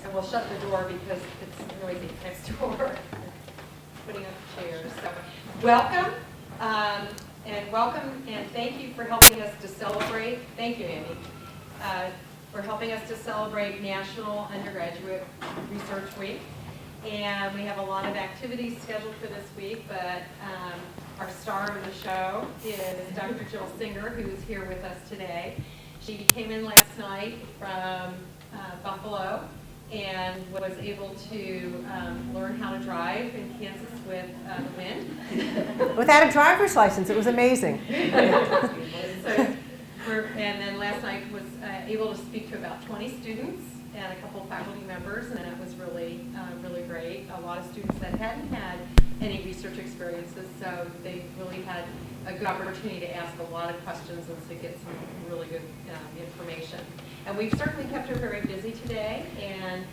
And we'll shut the door because it's noisy next door. Putting up chairs. So welcome, and thank you for helping us to celebrate. Thank you, Andy, for helping us to celebrate National Undergraduate Research Week. And we have a lot of activities scheduled for this week, but our star of the show is Dr. Jill Singer, who is here with us today. She came in last night from Buffalo and was able to learn how to drive in Kansas with the wind. Without a driver's license, it was amazing. And then last night was able to speak to about 20 students and a couple of faculty members, and it was really, really great. A lot of students that hadn't had any research experiences, so they really had a good opportunity to ask a lot of questions and to get some really good information. And we've certainly kept her very busy today, and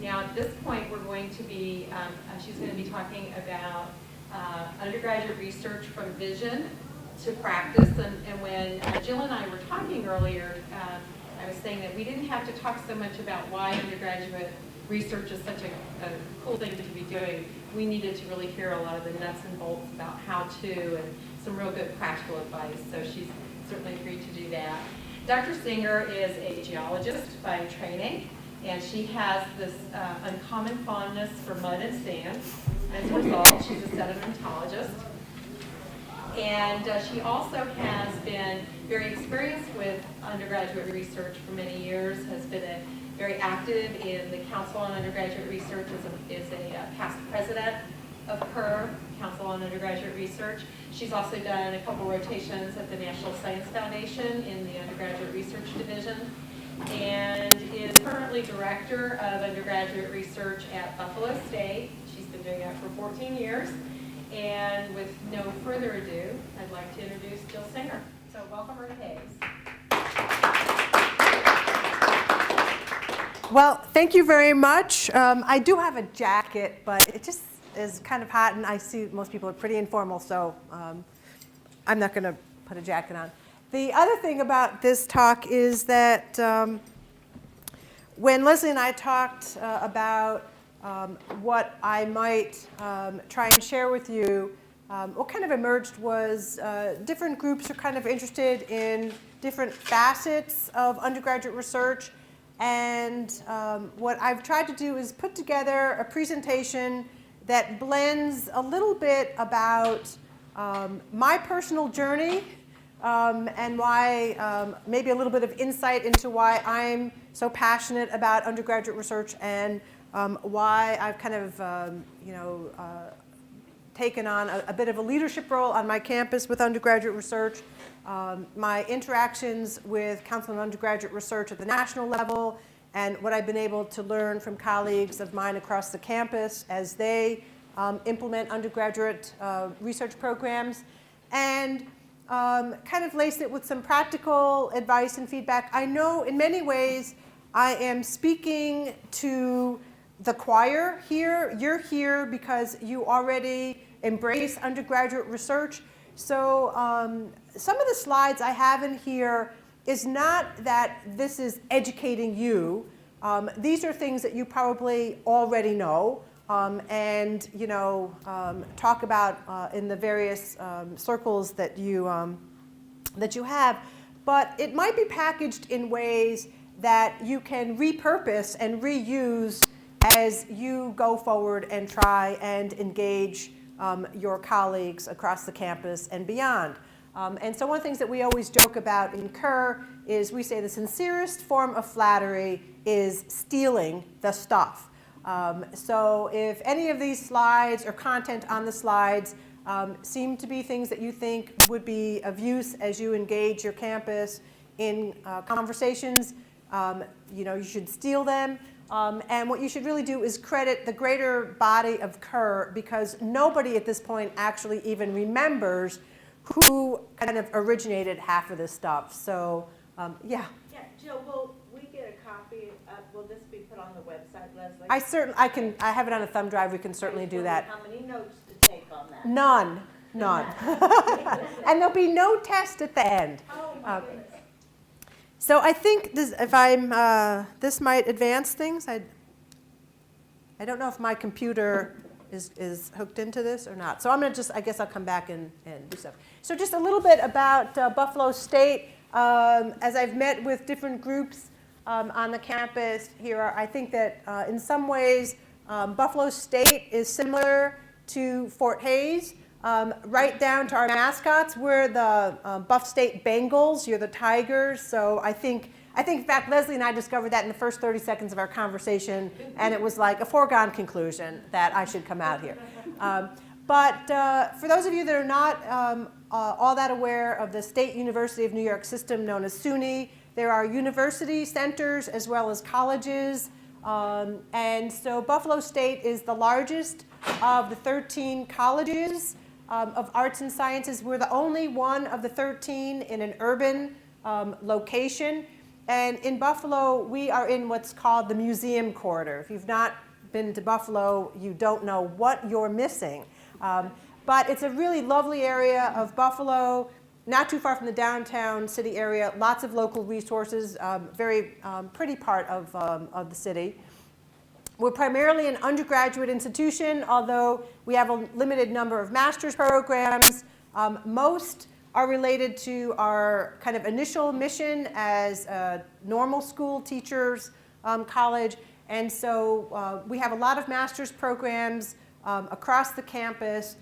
now at this point we're going to be, she's going to be talking about undergraduate research from vision to practice. And when Jill and I were talking earlier, I was saying that we didn't have to talk so much about why undergraduate research is such a cool thing to be doing. We needed to really hear a lot of the nuts and bolts about how to and some real good practical advice. So she's certainly agreed to do that. Dr. Singer is a geologist by training, and she has this uncommon fondness for mud and sand. As a result, she's a sedimentologist. And she also has been very experienced with undergraduate research for many years, has been very active in the Council on Undergraduate Research, is a past president of CUR, Council on Undergraduate Research. She's also done a couple rotations at the National Science Foundation in the Undergraduate Research Division, and is currently Director of Undergraduate Research at Buffalo State. She's been doing that for 14 years. And with no further ado, I'd like to introduce Jill Singer. So welcome her to Hayes. Well, thank you very much. I do have a jacket, but it just is kind of hot, and I see most people are pretty informal, so I'm not going to put a jacket on. The other thing about this talk is that when Leslie and I talked about what I might try and share with you, what kind of emerged was different groups are kind of interested in different facets of undergraduate research. And what I've tried to do is put together a presentation that blends a little bit about my personal journey and why maybe a little bit of insight into why I'm so passionate about undergraduate research and why I've kind of taken on a bit of a leadership role on my campus with undergraduate research, my interactions with Council on Undergraduate Research at the national level, and what I've been able to learn from colleagues of mine across the campus as they implement undergraduate research programs, and kind of lace it with some practical advice and feedback. I know in many ways I am speaking to the choir here. You're here because you already embrace undergraduate research. So some of the slides I have in here is not that this is educating you. These are things that you probably already know and talk about in the various circles that you have. But it might be packaged in ways that you can repurpose and reuse as you go forward and try and engage your colleagues across the campus and beyond. And so one of the things that we always joke about in CUR is we say the sincerest form of flattery is stealing the stuff. So if any of these slides or content on the slides seem to be things that you think would be of use as you engage your campus in conversations, you should steal them. And what you should really do is credit the greater body of CUR, because nobody at this point actually even remembers who kind of originated half of this stuff. So, yeah. Yeah, Jill, will we get a copy? Will this be put on the website, Leslie? I have it on a thumb drive. We can certainly do that. How many notes to take on that? None. And there'll be no test at the end. Oh, my goodness. So I think this, if this might advance things. I don't know if my computer is hooked into this or not. So I'm going to I guess I'll come back and do stuff. So just a little bit about Buffalo State. As I've met with different groups on the campus here, I think that in some ways Buffalo State is similar to Fort Hays, right down to our mascots. We're the Buff State Bengals. You're the Tigers. So I think in fact Leslie and I discovered that in the first 30 seconds of our conversation, and it was like a foregone conclusion that I should come out here. But for those of you that are not all that aware of the State University of New York system known as SUNY, there are university centers as well as colleges. And so Buffalo State is the largest of the 13 colleges of arts and sciences. We're the only one of the 13 in an urban location. And in Buffalo, we are in what's called the museum corridor. If you've not been to Buffalo, you don't know what you're missing. But it's a really lovely area of Buffalo, not too far from the downtown city area, lots of local resources, very pretty part of the city. We're primarily an undergraduate institution, although we have a limited number of master's programs. Most are related to our kind of initial mission as a normal school teachers college. And so we have a lot of master's programs across the campus.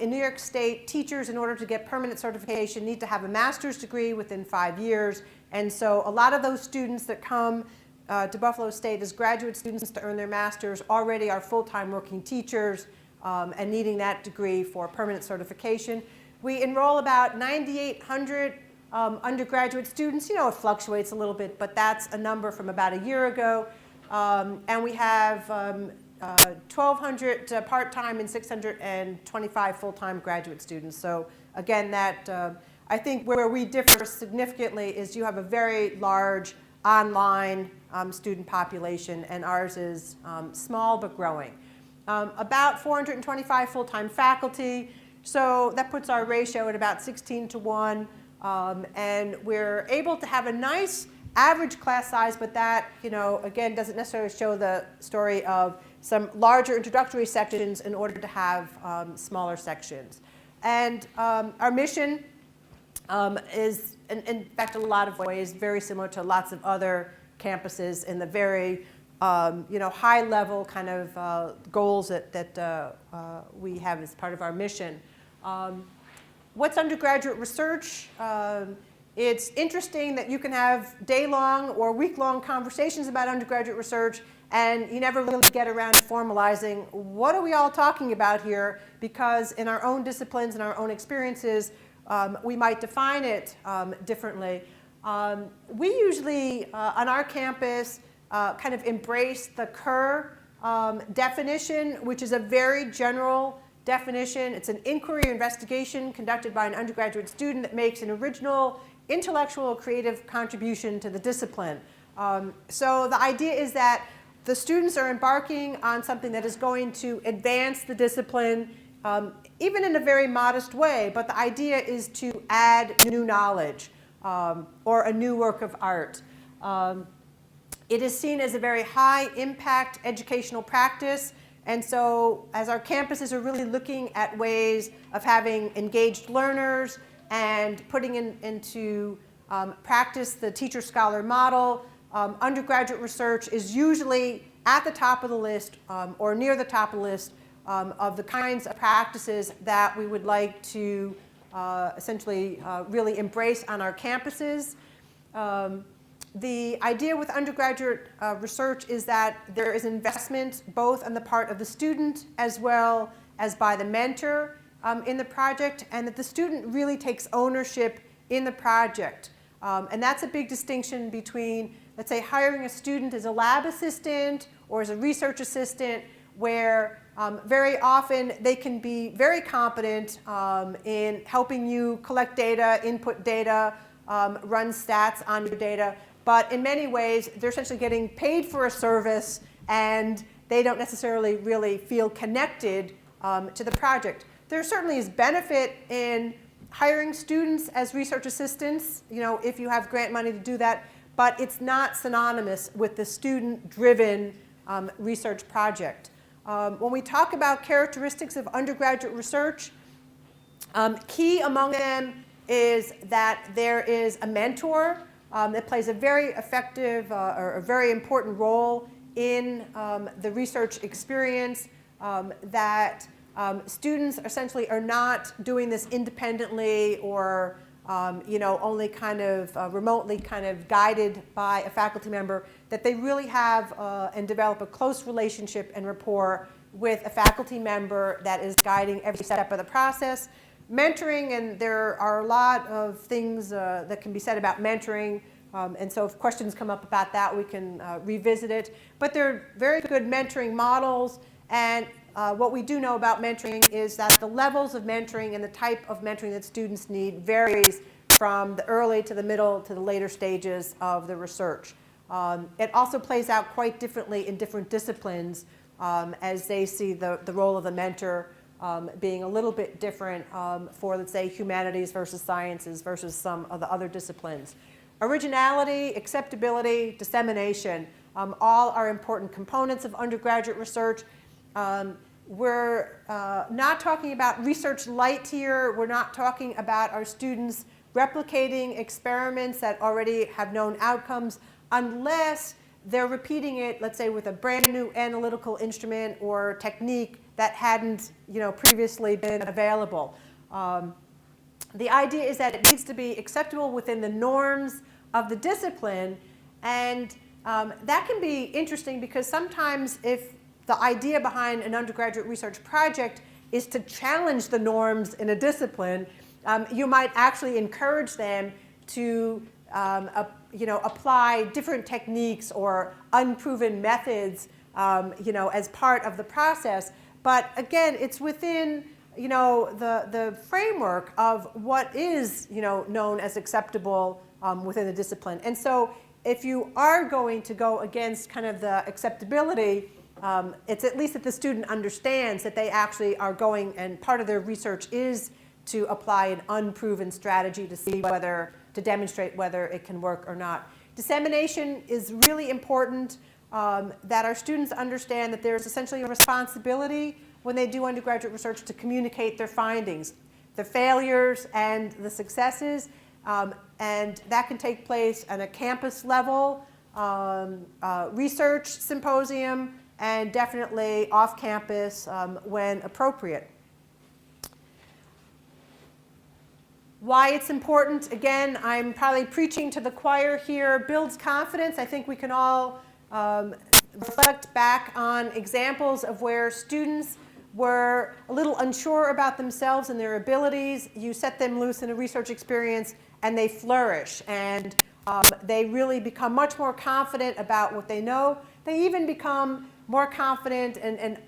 In New York State, teachers, in order to get permanent certification, need to have a master's degree within 5 years. And so a lot of those students that come to Buffalo State as graduate students to earn their master's already are full-time working teachers and needing that degree for permanent certification. We enroll about 9,800 undergraduate students. You know, it fluctuates a little bit, but that's a number from about a year ago. And we have 1,200 part-time and 625 full-time graduate students. So again, that I think where we differ significantly is you have a very large online student population, and ours is small but growing. About 425 full-time faculty. So that puts our ratio at about 16 to 1. And we're able to have a nice average class size, but that, you know, again, doesn't necessarily show the story of some larger introductory sections in order to have smaller sections. And our mission is, in fact, in a lot of ways, very similar to lots of other campuses in the very high-level kind of goals that we have as part of our mission. What's undergraduate research? It's interesting that you can have day-long or week-long conversations about undergraduate research, and you never really get around to formalizing what are we all talking about here, because in our own disciplines and our own experiences, we might define it differently. We usually, on our campus, kind of embrace the Kerr definition, which is a very general definition. It's an inquiry or investigation conducted by an undergraduate student that makes an original intellectual or creative contribution to the discipline. So the idea is that the students are embarking on something that is going to advance the discipline, even in a very modest way, but the idea is to add new knowledge or a new work of art. It is seen as a very high impact educational practice, and so as our campuses are really looking at ways of having engaged learners and putting into practice the teacher-scholar model, undergraduate research is usually at the top of the list or near the top of the list of the kinds of practices that we would like to essentially really embrace on our campuses. The idea with undergraduate research is that there is investment both on the part of the student as well as by the mentor in the project, and that the student really takes ownership in the project. And that's a big distinction between, let's say, hiring a student as a lab assistant or as a research assistant, where very often they can be very competent in helping you collect data, input data, run stats on your data. But in many ways, they're essentially getting paid for a service, and they don't necessarily really feel connected to the project. There certainly is benefit in hiring students as research assistants, you know, if you have grant money to do that. but it's not synonymous with the student-driven research project. When we talk about characteristics of undergraduate research, key among them is that there is a mentor that plays a very effective or a very important role in the research experience, that students essentially are not doing this independently or only kind of remotely kind of guided by a faculty member, that they really have and develop a close relationship and rapport with a faculty member that is guiding every step of the process. Mentoring, and there are a lot of things that can be said about mentoring, and so if questions come up about that, we can revisit it. But there are very good mentoring models, and what we do know about mentoring is that the levels of mentoring and the type of mentoring that students need varies from the early to the middle to the later stages of the research. It also plays out quite differently in different disciplines as they see the role of the mentor being a little bit different for, let's say, humanities versus sciences versus some of the other disciplines. Originality, acceptability, dissemination, all are important components of undergraduate research. We're not talking about research light here. We're not talking about our students replicating experiments that already have known outcomes unless they're repeating it, let's say, with a brand new analytical instrument or technique that hadn't previously been available. The idea is that it needs to be acceptable within the norms of the discipline, and that can be interesting because sometimes if the idea behind an undergraduate research project is to challenge the norms in a discipline, you might actually encourage them to apply different techniques or unproven methods as part of the process. But again, it's within the framework of what is known as acceptable within the discipline. And so if you are going to go against kind of the acceptability, it's at least that the student understands that they actually are going, and part of their research is to apply an unproven strategy to see whether, to demonstrate whether it can work or not. Dissemination is really important, that our students understand that there's essentially a responsibility when they do undergraduate research to communicate their findings, the failures and the successes, and that can take place at a campus level, research symposium, and definitely off campus when appropriate. Why it's important, again, I'm probably preaching to the choir here, builds confidence. I think we can all reflect back on examples of where students were a little unsure about themselves and their abilities. You set them loose in a research experience and they flourish, and they really become much more confident about what they know. They even become more confident and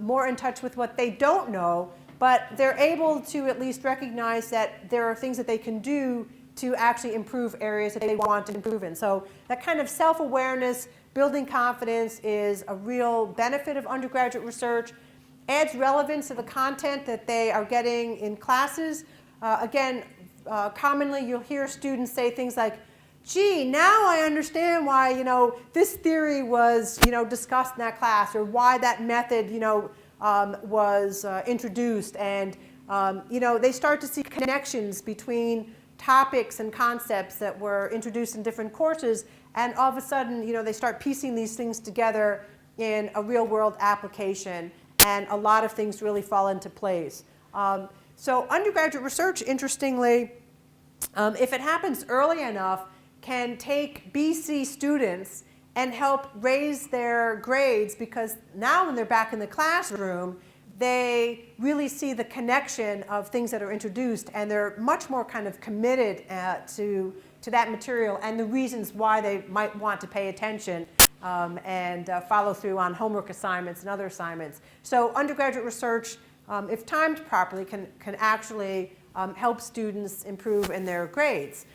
more in touch with what they don't know, but they're able to at least recognize that there are things that they can do to actually improve areas that they want to improve in. So that kind of self-awareness, building confidence, is a real benefit of undergraduate research. Adds relevance to the content that they are getting in classes. Commonly you'll hear students say things like, gee, now I understand why this theory was discussed in that class, or why that method was introduced, and they start to see connections between topics and concepts that were introduced in different courses, and all of a sudden they start piecing these things together in a real world application, and a lot of things really fall into place. So undergraduate research, interestingly, if it happens early enough, can take BC students and help raise their grades, because now when they're back in the classroom, they really see the connection of things that are introduced, and they're much more kind of committed to that material and the reasons why they might want to pay attention and follow through on homework assignments and other assignments. So undergraduate research, if timed properly, can actually help students improve in their grades.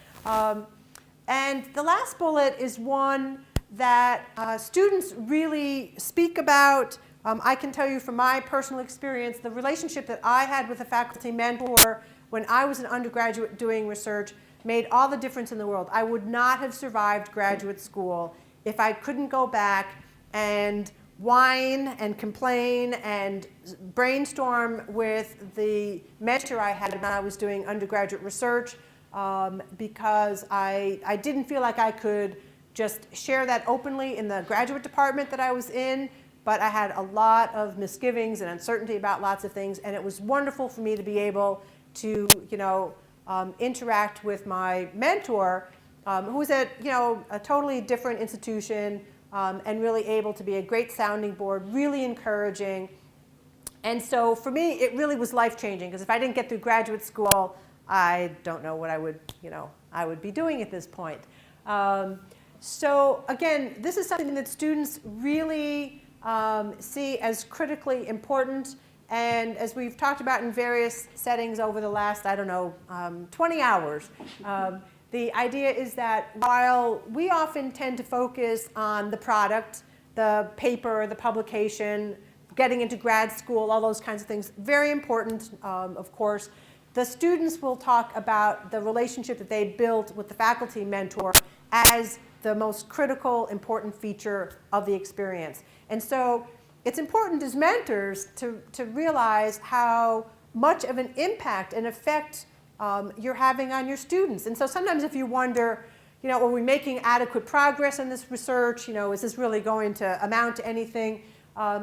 And the last bullet is one that students really speak about. I can tell you from my personal experience, the relationship that I had with a faculty mentor when I was an undergraduate doing research made all the difference in the world. I would not have survived graduate school if I couldn't go back and whine and complain and brainstorm with the mentor I had when I was doing undergraduate research, because I didn't feel like I could just share that openly in the graduate department that I was in, but I had a lot of misgivings and uncertainty about lots of things, and it was wonderful for me to be able to, interact with my mentor, who was at, a totally different institution, and really able to be a great sounding board, really encouraging. And so for me, it really was life-changing, because if I didn't get through graduate school, I don't know what I would be doing at this point. So again, this is something that students really see as critically important. And as we've talked about in various settings over the last, 20 hours, the idea is that while we often tend to focus on the product, the paper, the publication, getting into grad school, all those kinds of things, very important, of course, the students will talk about the relationship that they built with the faculty mentor as the most critical, important feature of the experience. And so it's important as mentors to realize how much of an impact and effect you're having on your students. And so sometimes if you wonder, are we making adequate progress in this research? Is this really going to amount to anything?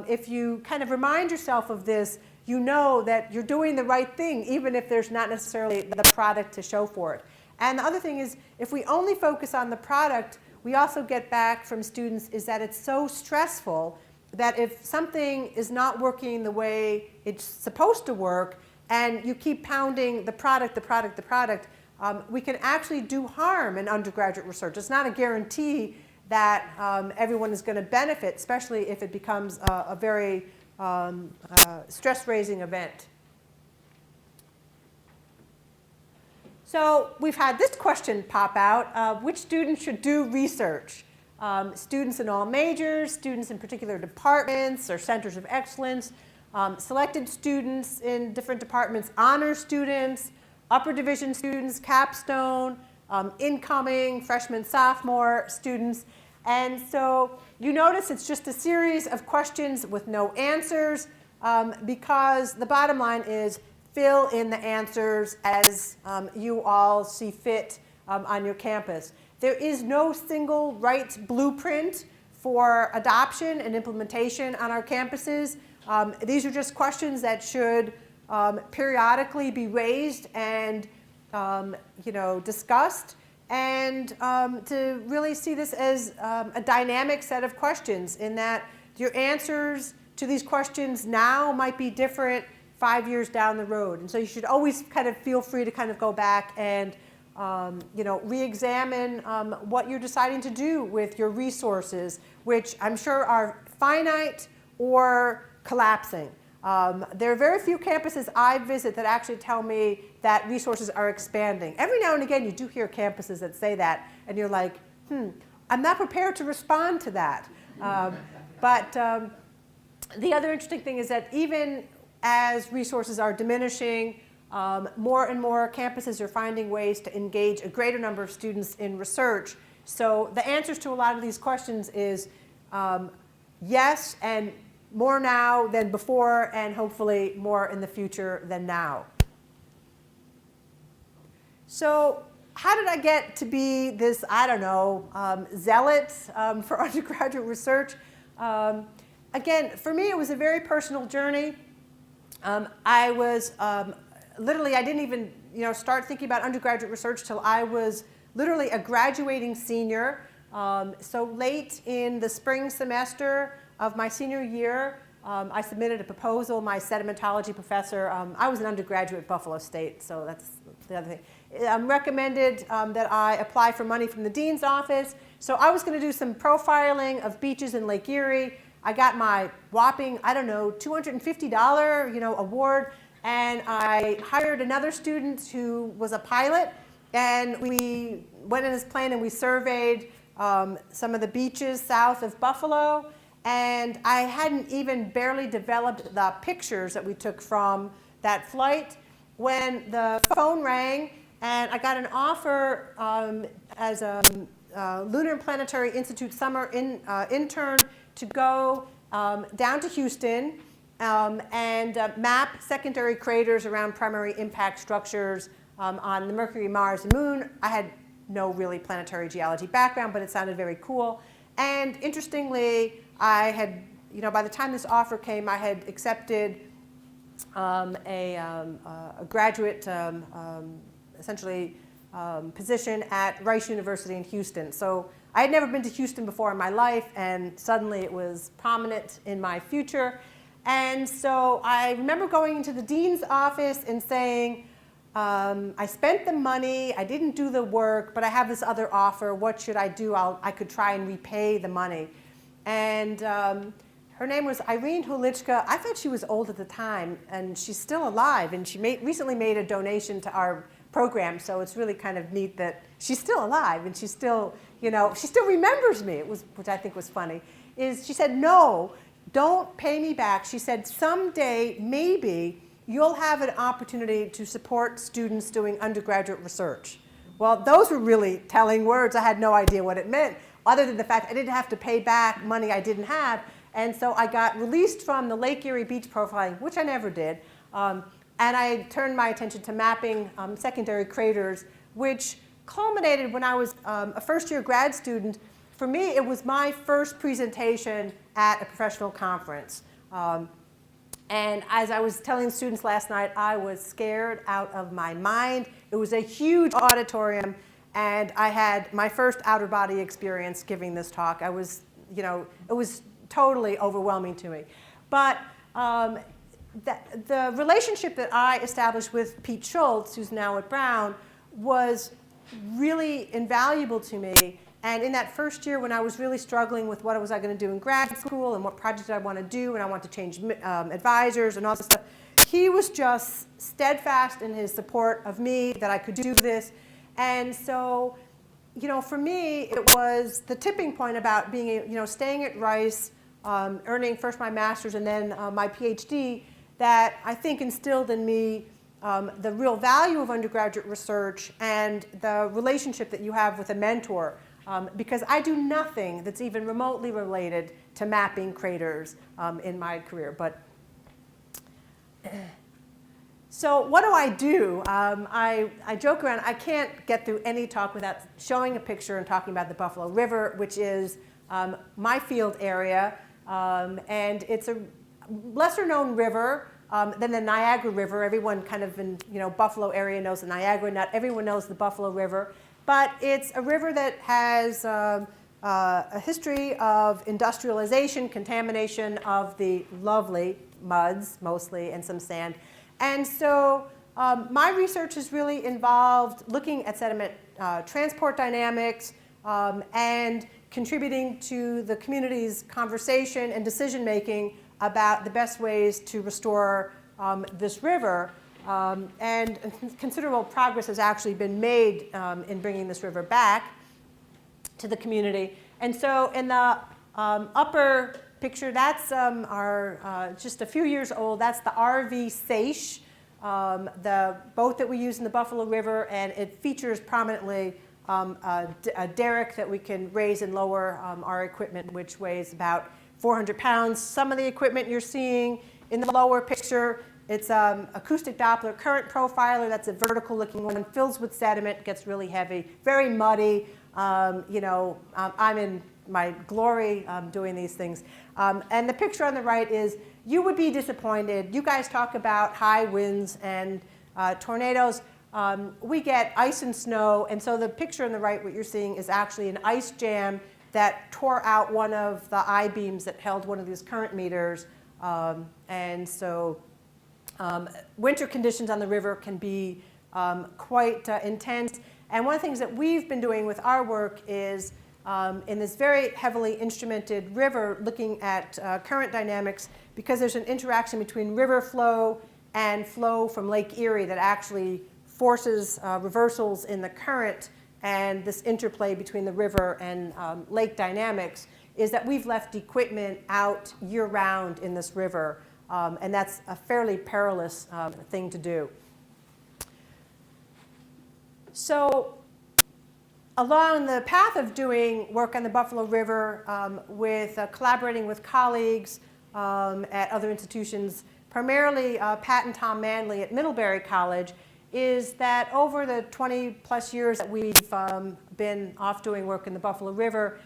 If you kind of remind yourself of this, you know that you're doing the right thing, even if there's not necessarily the product to show for it. And the other thing is, if we only focus on the product, we also get back from students is that it's so stressful that if something is not working the way it's supposed to work, and you keep pounding the product, we can actually do harm in undergraduate research. It's not a guarantee that everyone is going to benefit, especially if it becomes a very stress-raising event. So we've had this question pop out, which students should do research? Students in all majors, students in particular departments or centers of excellence, selected students in different departments, honor students, upper division students, capstone, incoming freshman, sophomore students. And so you notice it's just a series of questions with no answers, because the bottom line is fill in the answers as you all see fit on your campus. There is no single right blueprint for adoption and implementation on our campuses. These are just questions that should periodically be raised and discussed, and to really see this as a dynamic set of questions, in that your answers to these questions now might be different 5 years down the road. And so you should always kind of feel free to kind of go back and re-examine what you're deciding to do with your resources, which I'm sure are finite or collapsing. There are very few campuses I visit that actually tell me that resources are expanding. Every now and again you do hear campuses that say that, and you're like, I'm not prepared to respond to that. But the other interesting thing is that even as resources are diminishing, more and more campuses are finding ways to engage a greater number of students in research. So the answers to a lot of these questions is yes, and more now than before, and hopefully more in the future than now. So how did I get to be this, zealot for undergraduate research? Again, for me, it was a very personal journey. I was literally, I didn't even start thinking about undergraduate research till I was literally a graduating senior. So late in the spring semester of my senior year, I submitted a proposal. My sedimentology professor, I was an undergraduate at Buffalo State, so that's the other thing, recommended that I apply for money from the dean's office. So I was going to do some profiling of beaches in Lake Erie. I got my whopping, $250, award, and I hired another student who was a pilot, and we went in his plane and we surveyed some of the beaches south of Buffalo, and I hadn't even barely developed the pictures that we took from that flight when the phone rang and I got an offer as a Lunar and Planetary Institute summer intern to go down to Houston and map secondary craters around primary impact structures on the Mercury, Mars, and Moon. I had no really planetary geology background, but it sounded very cool. And interestingly, I had, by the time this offer came, I had accepted a graduate, essentially, position at Rice University in Houston. So I had never been to Houston before in my life, and suddenly it was prominent in my future. And so I remember going into the dean's office and saying, I spent the money, I didn't do the work, but I have this other offer. What should I do? I could try and repay the money. And her name was Irene Hulichka. I thought she was old at the time, and she's still alive. And she recently made a donation to our program, so it's really kind of neat that she's still alive, and she's still, she still remembers me, which I think was funny. She said, no, don't pay me back. She said, someday, maybe, you'll have an opportunity to support students doing undergraduate research. Well, those were really telling words. I had no idea what it meant, other than the fact I didn't have to pay back money I didn't have. And so I got released from the Lake Erie beach profiling, which I never did. And I turned my attention to mapping secondary craters, which culminated when I was a first-year grad student. For me, it was my first presentation at a professional conference. And as I was telling students last night, I was scared out of my mind. It was a huge auditorium, and I had my first outer-body experience giving this talk. I was, it was totally overwhelming to me. But the relationship that I established with Pete Schultz, who's now at Brown, was really invaluable to me. And in that first year, when I was really struggling with what was I going to do in grad school and what project I want to do, and I want to change advisors and all this stuff, he was just steadfast in his support of me that I could do this. And so, for me, it was the tipping point about being, staying at Rice, earning first my master's and then my PhD, that I think instilled in me the real value of undergraduate research and the relationship that you have with a mentor. Because I do nothing that's even remotely related to mapping craters in my career. So what do I do? I joke around. I can't get through any talk without showing a picture and talking about the Buffalo River, which is my field area. And it's a lesser-known river than the Niagara River. Everyone kind of in Buffalo area knows the Niagara. Not everyone knows the Buffalo River. But it's a river that has a history of industrialization, contamination of the lovely muds, mostly, and some sand. And so my research is really involved looking at sediment transport dynamics and contributing to the community's conversation and decision-making about the best ways to restore this river. And considerable progress has actually been made in bringing this river back to the community. And so in the upper picture, that's just a few years old. That's the RV Seiche, the boat that we use in the Buffalo River, and it features prominently a derrick that we can raise and lower our equipment, which weighs about 400 pounds. Some of the equipment you're seeing in the lower picture, it's acoustic Doppler current profiler. That's a vertical looking one, fills with sediment, gets really heavy, very muddy. I'm in my glory doing these things. And the picture on the right is, you would be disappointed. You guys talk about high winds and tornadoes. We get ice and snow, and so the picture on the right, what you're seeing, is actually an ice jam that tore out one of the I-beams that held one of these current meters. And so winter conditions on the river can be quite intense. And one of the things that we've been doing with our work is in this very heavily instrumented river, looking at current dynamics, because there's an interaction between river flow and flow from Lake Erie that actually forces reversals in the current, and this interplay between the river and lake dynamics is that we've left equipment out year-round in this river, and that's a fairly perilous thing to do. So along the path of doing work on the Buffalo River with collaborating with colleagues at other institutions, primarily Pat and Tom Manley at Middlebury College, is that over the 20 plus years that we've been off doing work in the Buffalo River,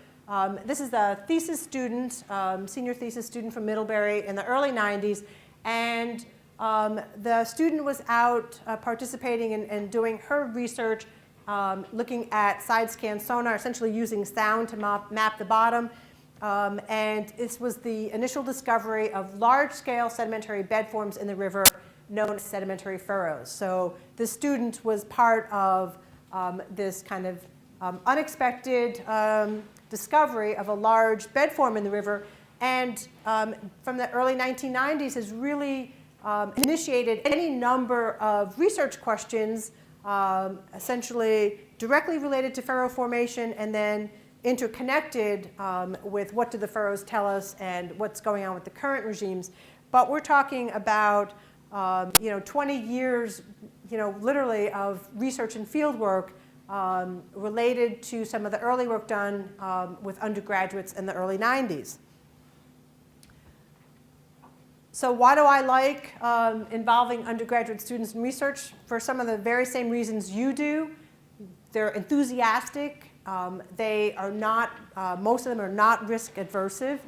this is a thesis student, senior thesis student from Middlebury in the early 90s, and the student was out participating and doing her research, looking at side-scan sonar, essentially using sound to map the bottom. And this was the initial discovery of large-scale sedimentary bed forms in the river known as sedimentary furrows. So the student was part of this kind of unexpected discovery of a large bed form in the river, and from the early 1990s has really initiated any number of research questions, essentially directly related to furrow formation and then interconnected with what do the furrows tell us and what's going on with the current regimes. But we're talking about 20 years, literally of research and field work related to some of the early work done with undergraduates in the early 90s. So why do I like involving undergraduate students in research? For some of the very same reasons you do. They're enthusiastic. They are not, most of them are not risk aversive.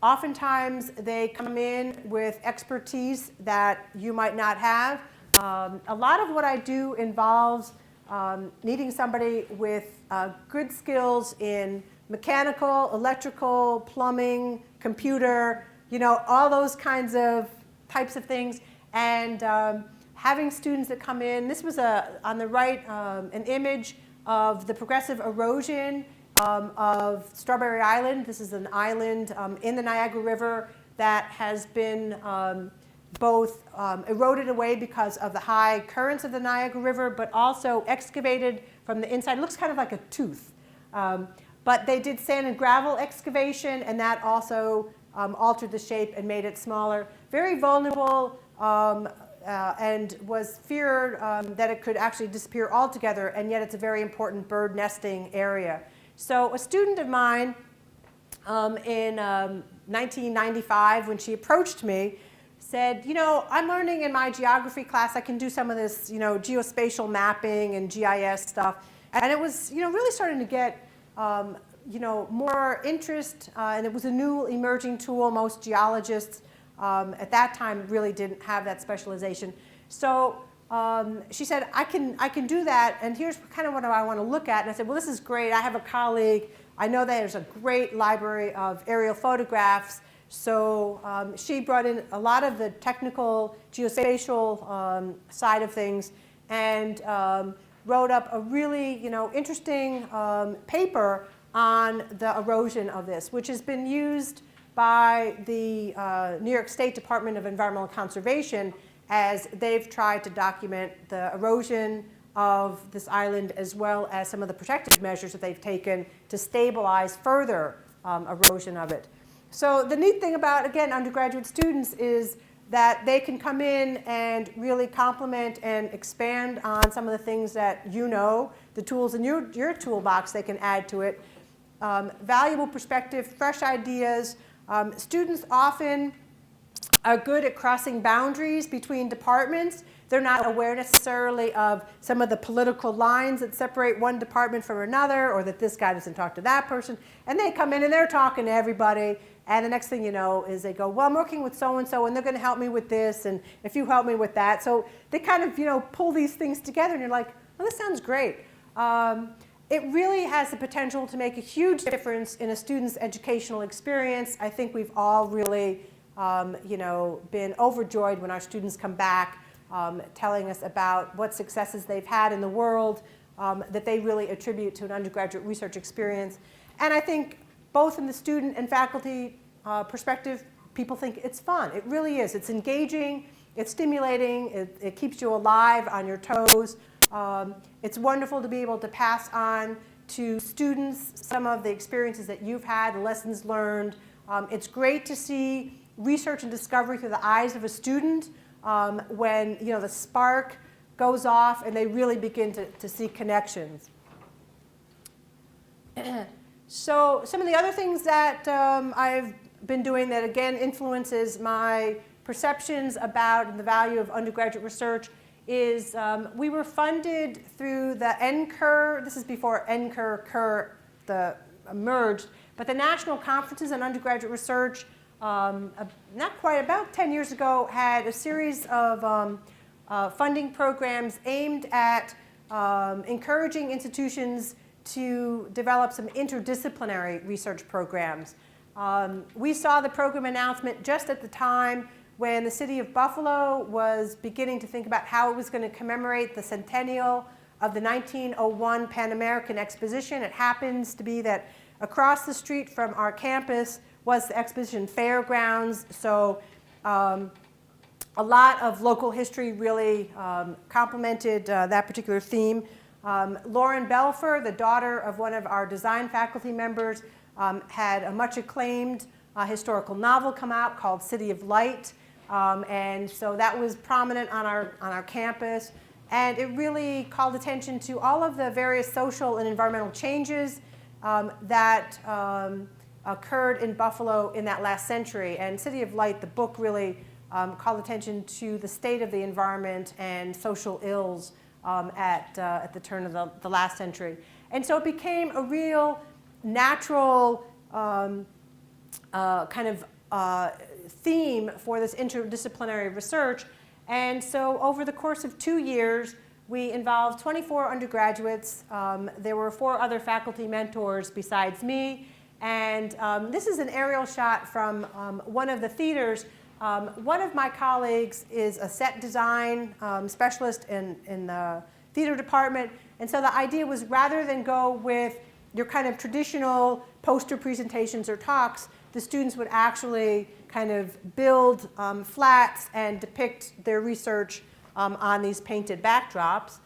Oftentimes they come in with expertise that you might not have. A lot of what I do involves needing somebody with good skills in mechanical, electrical, plumbing, computer, all those kinds of types of things, and having students that come in. This was on the right an image of the progressive erosion of Strawberry Island. This is an island in the Niagara River that has been both eroded away because of the high currents of the Niagara River, but also excavated from the inside. It looks kind of like a tooth. But they did sand and gravel excavation, and that also altered the shape and made it smaller. Very vulnerable, and was feared that it could actually disappear altogether, and yet it's a very important bird nesting area. So a student of mine in 1995, when she approached me, said, I'm learning in my geography class, I can do some of this, geospatial mapping and GIS stuff. And it was, really starting to get, more interest, and it was a new emerging tool. Most geologists at that time really didn't have that specialization. So she said, I can do that, and here's kind of what I want to look at. And I said, well, this is great. I have a colleague. I know that there's a great library of aerial photographs. So she brought in a lot of the technical geospatial side of things and wrote up a really interesting paper on the erosion of this, which has been used by the New York State Department of Environmental Conservation as they've tried to document the erosion of this island, as well as some of the protective measures that they've taken to stabilize further erosion of it. So the neat thing about, again, undergraduate students is that they can come in and really complement and expand on some of the things that the tools in your toolbox they can add to it. Valuable perspective, fresh ideas. Students often are good at crossing boundaries between departments. They're not aware necessarily of some of the political lines that separate one department from another, or that this guy doesn't talk to that person. And they come in and they're talking to everybody. And the next thing you know is they go, well, I'm working with so-and-so, and they're going to help me with this, and if you help me with that. So they kind of, pull these things together, and you're like, oh, this sounds great. It really has the potential to make a huge difference in a student's educational experience. I think we've all really, been overjoyed when our students come back telling us about what successes they've had in the world that they really attribute to an undergraduate research experience. And I think both in the student and faculty perspective, people think it's fun. It really is. It's engaging, it's stimulating, it keeps you alive on your toes. It's wonderful to be able to pass on to students some of the experiences that you've had, the lessons learned. It's great to see research and discovery through the eyes of a student when the spark goes off and they really begin to see connections. So some of the other things that I've been doing that again influences my perceptions about the value of undergraduate research is we were funded through the NCUR, this is before NCUR merged, but the National Conferences on Undergraduate Research, not quite, about 10 years ago, had a series of funding programs aimed at encouraging institutions to develop some interdisciplinary research programs. We saw the program announcement just at the time when the city of Buffalo was beginning to think about how it was going to commemorate the centennial of the 1901 Pan American Exposition. It happens to be that across the street from our campus was the Exposition Fairgrounds, so a lot of local history really complemented that particular theme. Lauren Belfer, the daughter of one of our design faculty members, had a much acclaimed historical novel come out called City of Light, and so that was prominent on our campus, and it really called attention to all of the various social and environmental changes that occurred in Buffalo in that last century. And City of Light, the book, really called attention to the state of the environment and social ills at the turn of the last century. And so it became a real natural kind of theme for this interdisciplinary research. And so over the course of 2 years, we involved 24 undergraduates. There were 4 other faculty mentors besides me. And this is an aerial shot from one of the theaters. One of my colleagues is a set design specialist in the theater department. And so the idea was, rather than go with your kind of traditional poster presentations or talks, the students would actually kind of build flats and depict their research on these painted backdrops.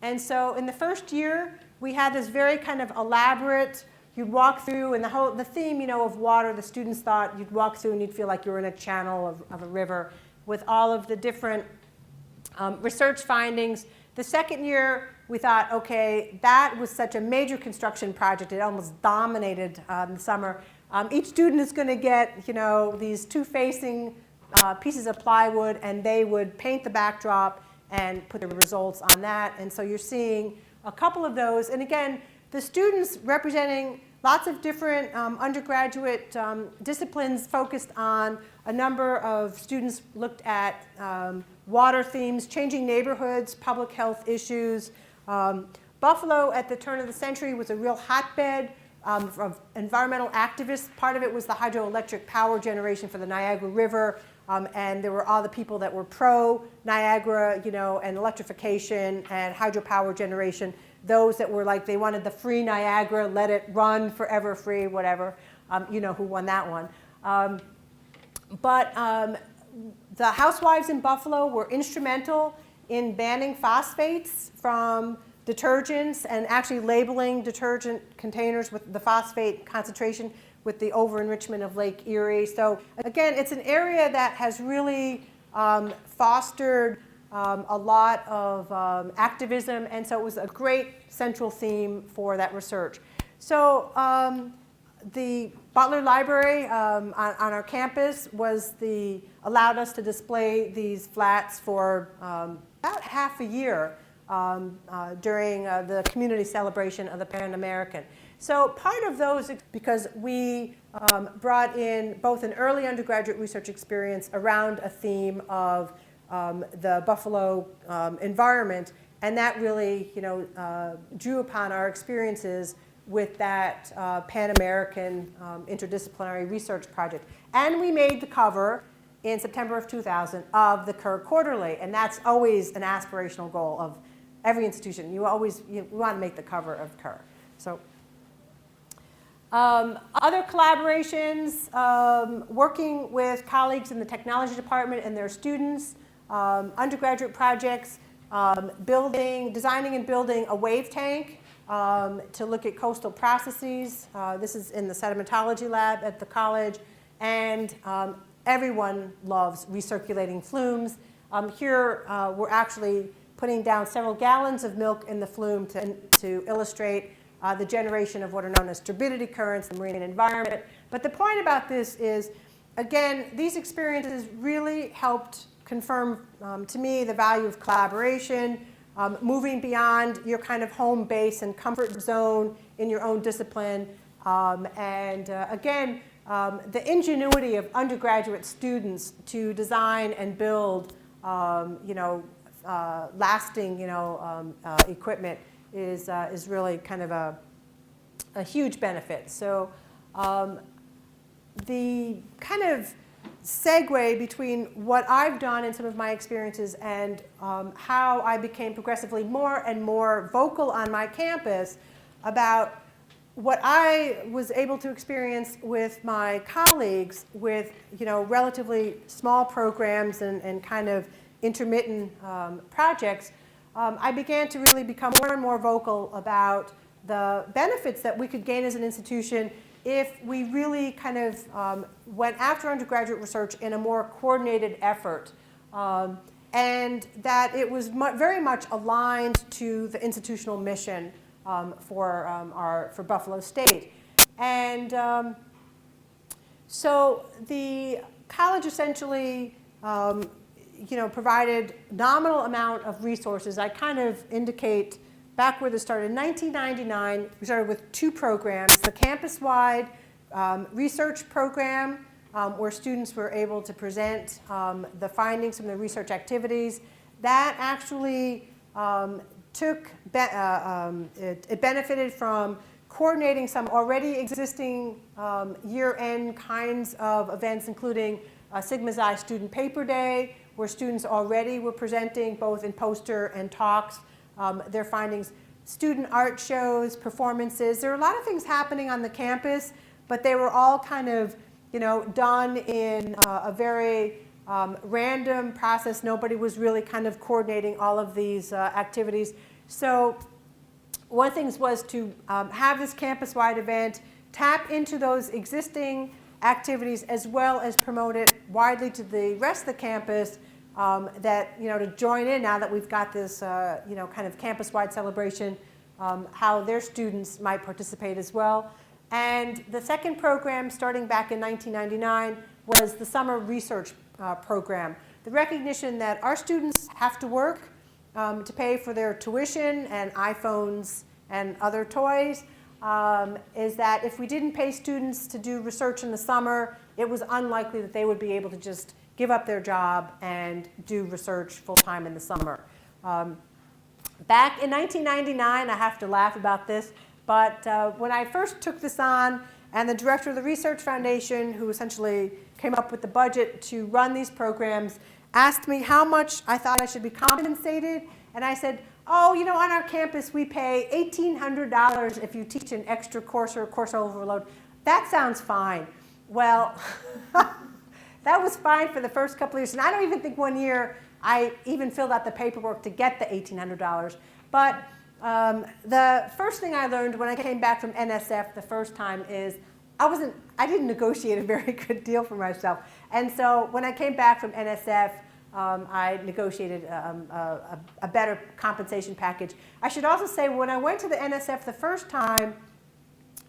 And so in the first year, we had this very kind of elaborate, you'd walk through, and the theme, of water, the students thought you'd walk through and you'd feel like you were in a channel of a river with all of the different research findings. The second year, we thought, okay, that was such a major construction project, it almost dominated the summer. Each student is going to get, these 2 facing pieces of plywood, and they would paint the backdrop and put the results on that. And so you're seeing a couple of those. And again, the students representing lots of different undergraduate disciplines focused on a number of students looked at water themes, changing neighborhoods, public health issues. Buffalo at the turn of the century was a real hotbed of environmental activists. Part of it was the hydroelectric power generation for the Niagara River, and there were all the people that were pro-Niagara, and electrification and hydropower generation. Those that were like, they wanted the free Niagara, let it run forever free, whatever, who won that one. But the housewives in Buffalo were instrumental in banning phosphates from detergents and actually labeling detergent containers with the phosphate concentration with the over-enrichment of Lake Erie. So again, it's an area that has really fostered a lot of activism, and so it was a great central theme for that research. So the Butler Library on our campus allowed us to display these flats for about half a year during the community celebration of the Pan American. So part of those, because we brought in both an early undergraduate research experience around a theme of the Buffalo environment, and that really drew upon our experiences with that Pan American interdisciplinary research project. And we made the cover in September of 2000 of the Kerr Quarterly, and that's always an aspirational goal of every institution. You want to make the cover of Kerr. So other collaborations, working with colleagues in the technology department and their students, undergraduate projects, designing and building a wave tank to look at coastal processes. This is in the sedimentology lab at the college, and everyone loves recirculating flumes. Here we're actually putting down several gallons of milk in the flume to illustrate the generation of what are known as turbidity currents in the marine environment. But the point about this is, again, these experiences really helped confirm to me the value of collaboration, moving beyond your kind of home base and comfort zone in your own discipline. Again, the ingenuity of undergraduate students to design and build, lasting, equipment is really kind of a huge benefit. So the kind of segue between what I've done in some of my experiences and how I became progressively more and more vocal on my campus about what I was able to experience with my colleagues with relatively small programs and kind of intermittent projects, I began to really become more and more vocal about the benefits that we could gain as an institution if we really kind of went after undergraduate research in a more coordinated effort, and that it was very much aligned to the institutional mission for Buffalo State. And so the college essentially provided nominal amount of resources. I kind of indicate back where this started. In 1999, we started with 2 programs, the campus-wide research program, where students were able to present the findings from the research activities. That actually it benefited from coordinating some already existing year-end kinds of events, including Sigma Xi Student Paper Day, where students already were presenting both in poster and talks their findings, student art shows, performances. There were a lot of things happening on the campus, but they were all kind of done in a very random process. Nobody was really kind of coordinating all of these activities. So one of the things was to have this campus-wide event, tap into those existing activities as well as promote it widely to the rest of the campus, to join in now that we've got this kind of campus-wide celebration, how their students might participate as well. And the second program, starting back in 1999, was the summer research program. The recognition that our students have to work to pay for their tuition and iPhones and other toys, is that if we didn't pay students to do research in the summer, it was unlikely that they would be able to just give up their job and do research full-time in the summer. Back in 1999, I have to laugh about this, but when I first took this on, and the director of the Research Foundation, who essentially came up with the budget to run these programs, asked me how much I thought I should be compensated, and I said, oh, on our campus we pay $1,800 if you teach an extra course or a course overload. That sounds fine. Well, that was fine for the first couple of years, and I don't even think one year I even filled out the paperwork to get the $1,800. But the first thing I learned when I came back from NSF the first time is I didn't negotiate a very good deal for myself. And so when I came back from NSF, I negotiated a better compensation package. I should also say when I went to the NSF the first time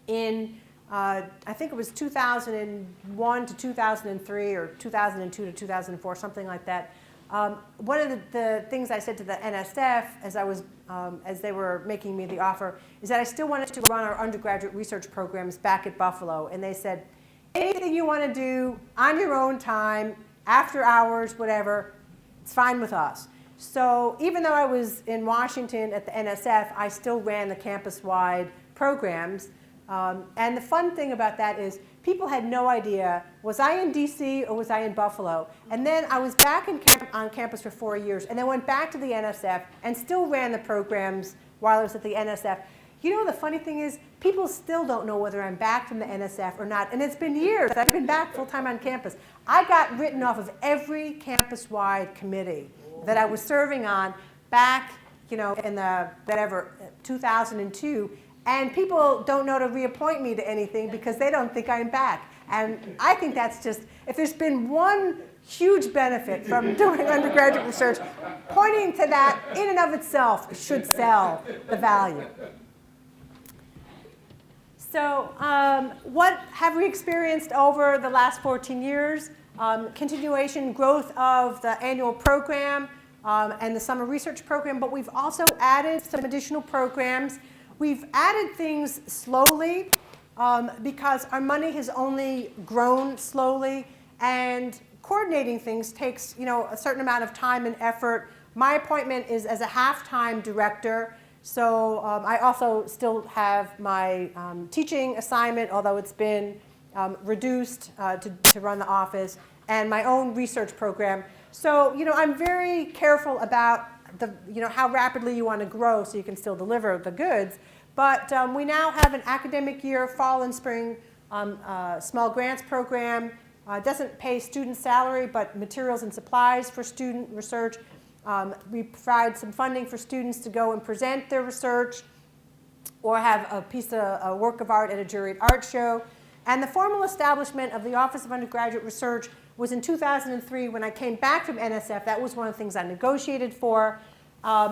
in, I think it was 2001 to 2003 or 2002 to 2004, something like that. One of the things I said to the NSF as they were making me the offer is that I still wanted to run our undergraduate research programs back at Buffalo. And they said, anything you want to do on your own time, after hours, whatever, it's fine with us. So even though I was in Washington at the NSF, I still ran the campus-wide programs. And the fun thing about that is people had no idea, was I in DC or was I in Buffalo? And then I was back on campus for 4 years and then went back to the NSF and still ran the programs while I was at the NSF. The funny thing is, people still don't know whether I'm back from the NSF or not. And it's been years I've been back full-time on campus. I got written off of every campus-wide committee that I was serving on back, in the, 2002. And people don't know to reappoint me to anything because they don't think I'm back. And I think that's just, if there's been one huge benefit from doing undergraduate research, pointing to that in and of itself should sell the value. So what have we experienced over the last 14 years? Continuation, growth of the annual program and the summer research program, but we've also added some additional programs. We've added things slowly because our money has only grown slowly, and coordinating things takes, a certain amount of time and effort. My appointment is as a half-time director, so I also still have my teaching assignment, although it's been reduced to run the office, and my own research program. So, I'm very careful about how rapidly you want to grow so you can still deliver the goods. But we now have an academic year, fall and spring small grants program. Doesn't pay student salary, but materials and supplies for student research. We provide some funding for students to go and present their research or have a work of art at a juried art show. And the formal establishment of the Office of Undergraduate Research was in 2003 when I came back from NSF. That was one of the things I negotiated for.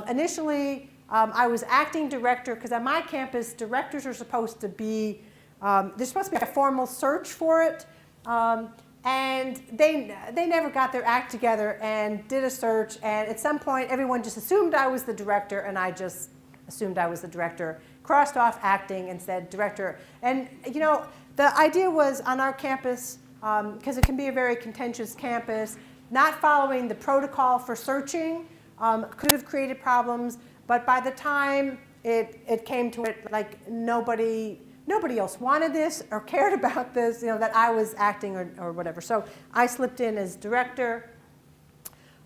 Initially, I was acting director because on my campus, directors are supposed to be, there's supposed to be a formal search for it. And they never got their act together and did a search. And at some point, everyone just assumed I was the director, and I just assumed I was the director, crossed off acting and said director. And the idea was on our campus, because it can be a very contentious campus, not following the protocol for searching could have created problems. But by the time it came to it, like nobody else wanted this or cared about this, that I was acting or whatever. So I slipped in as director.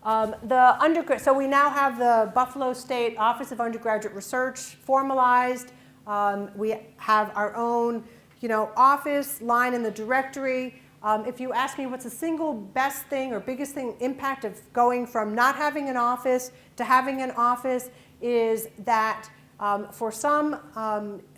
So we now have the Buffalo State Office of Undergraduate Research formalized. We have our own, office line in the directory. If you ask me what's the single best thing or biggest thing impact of going from not having an office to having an office is that for some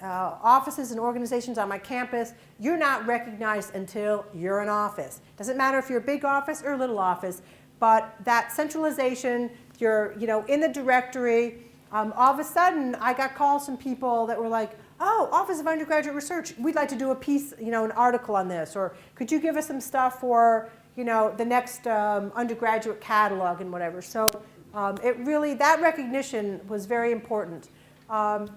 offices and organizations on my campus, you're not recognized until you're an office. Doesn't matter if you're a big office or a little office, but that centralization, you're in the directory. All of a sudden, I got calls from people that were like, oh, Office of Undergraduate Research, we'd like to do a piece, an article on this, or could you give us some stuff for, the next undergraduate catalog and whatever. So that recognition was very important. A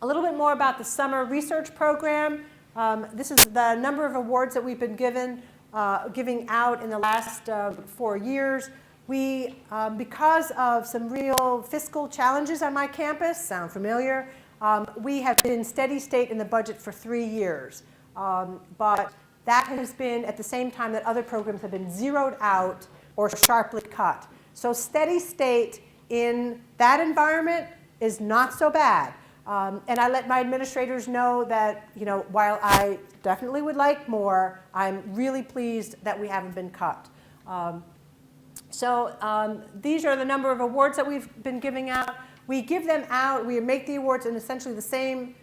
little bit more about the summer research program. This is the number of awards that we've been giving out in the last 4 years. We, because of some real fiscal challenges on my campus, sound familiar? We have been steady state in the budget for 3 years. But that has been at the same time that other programs have been zeroed out or sharply cut. So steady state in that environment is not so bad. And I let my administrators know that, while I definitely would like more, I'm really pleased that we haven't been cut. These are the number of awards that we've been giving out. We give them out, we make the awards in essentially the same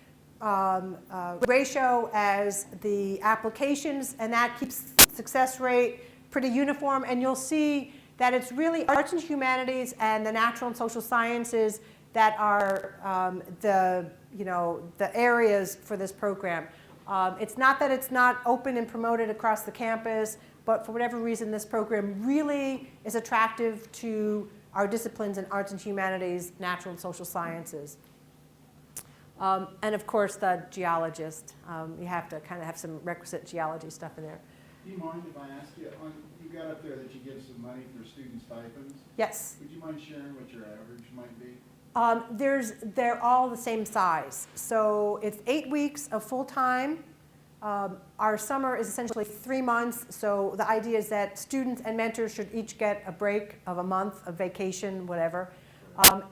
ratio as the applications, and that keeps success rate pretty uniform. And you'll see that it's really arts and humanities and the natural and social sciences that are the areas for this program. It's not that it's not open and promoted across the campus, but for whatever reason, this program really is attractive to our disciplines in arts and humanities, natural and social sciences. And of course, the geologist. You have to kind of have some requisite geology stuff in there. Do you mind if I ask you, you got up there that you give some money for student stipends? Yes. Would you mind sharing what your average might be? They're all the same size. So it's 8 weeks of full-time. Our summer is essentially 3 months. So the idea is that students and mentors should each get a break of a month of vacation, whatever.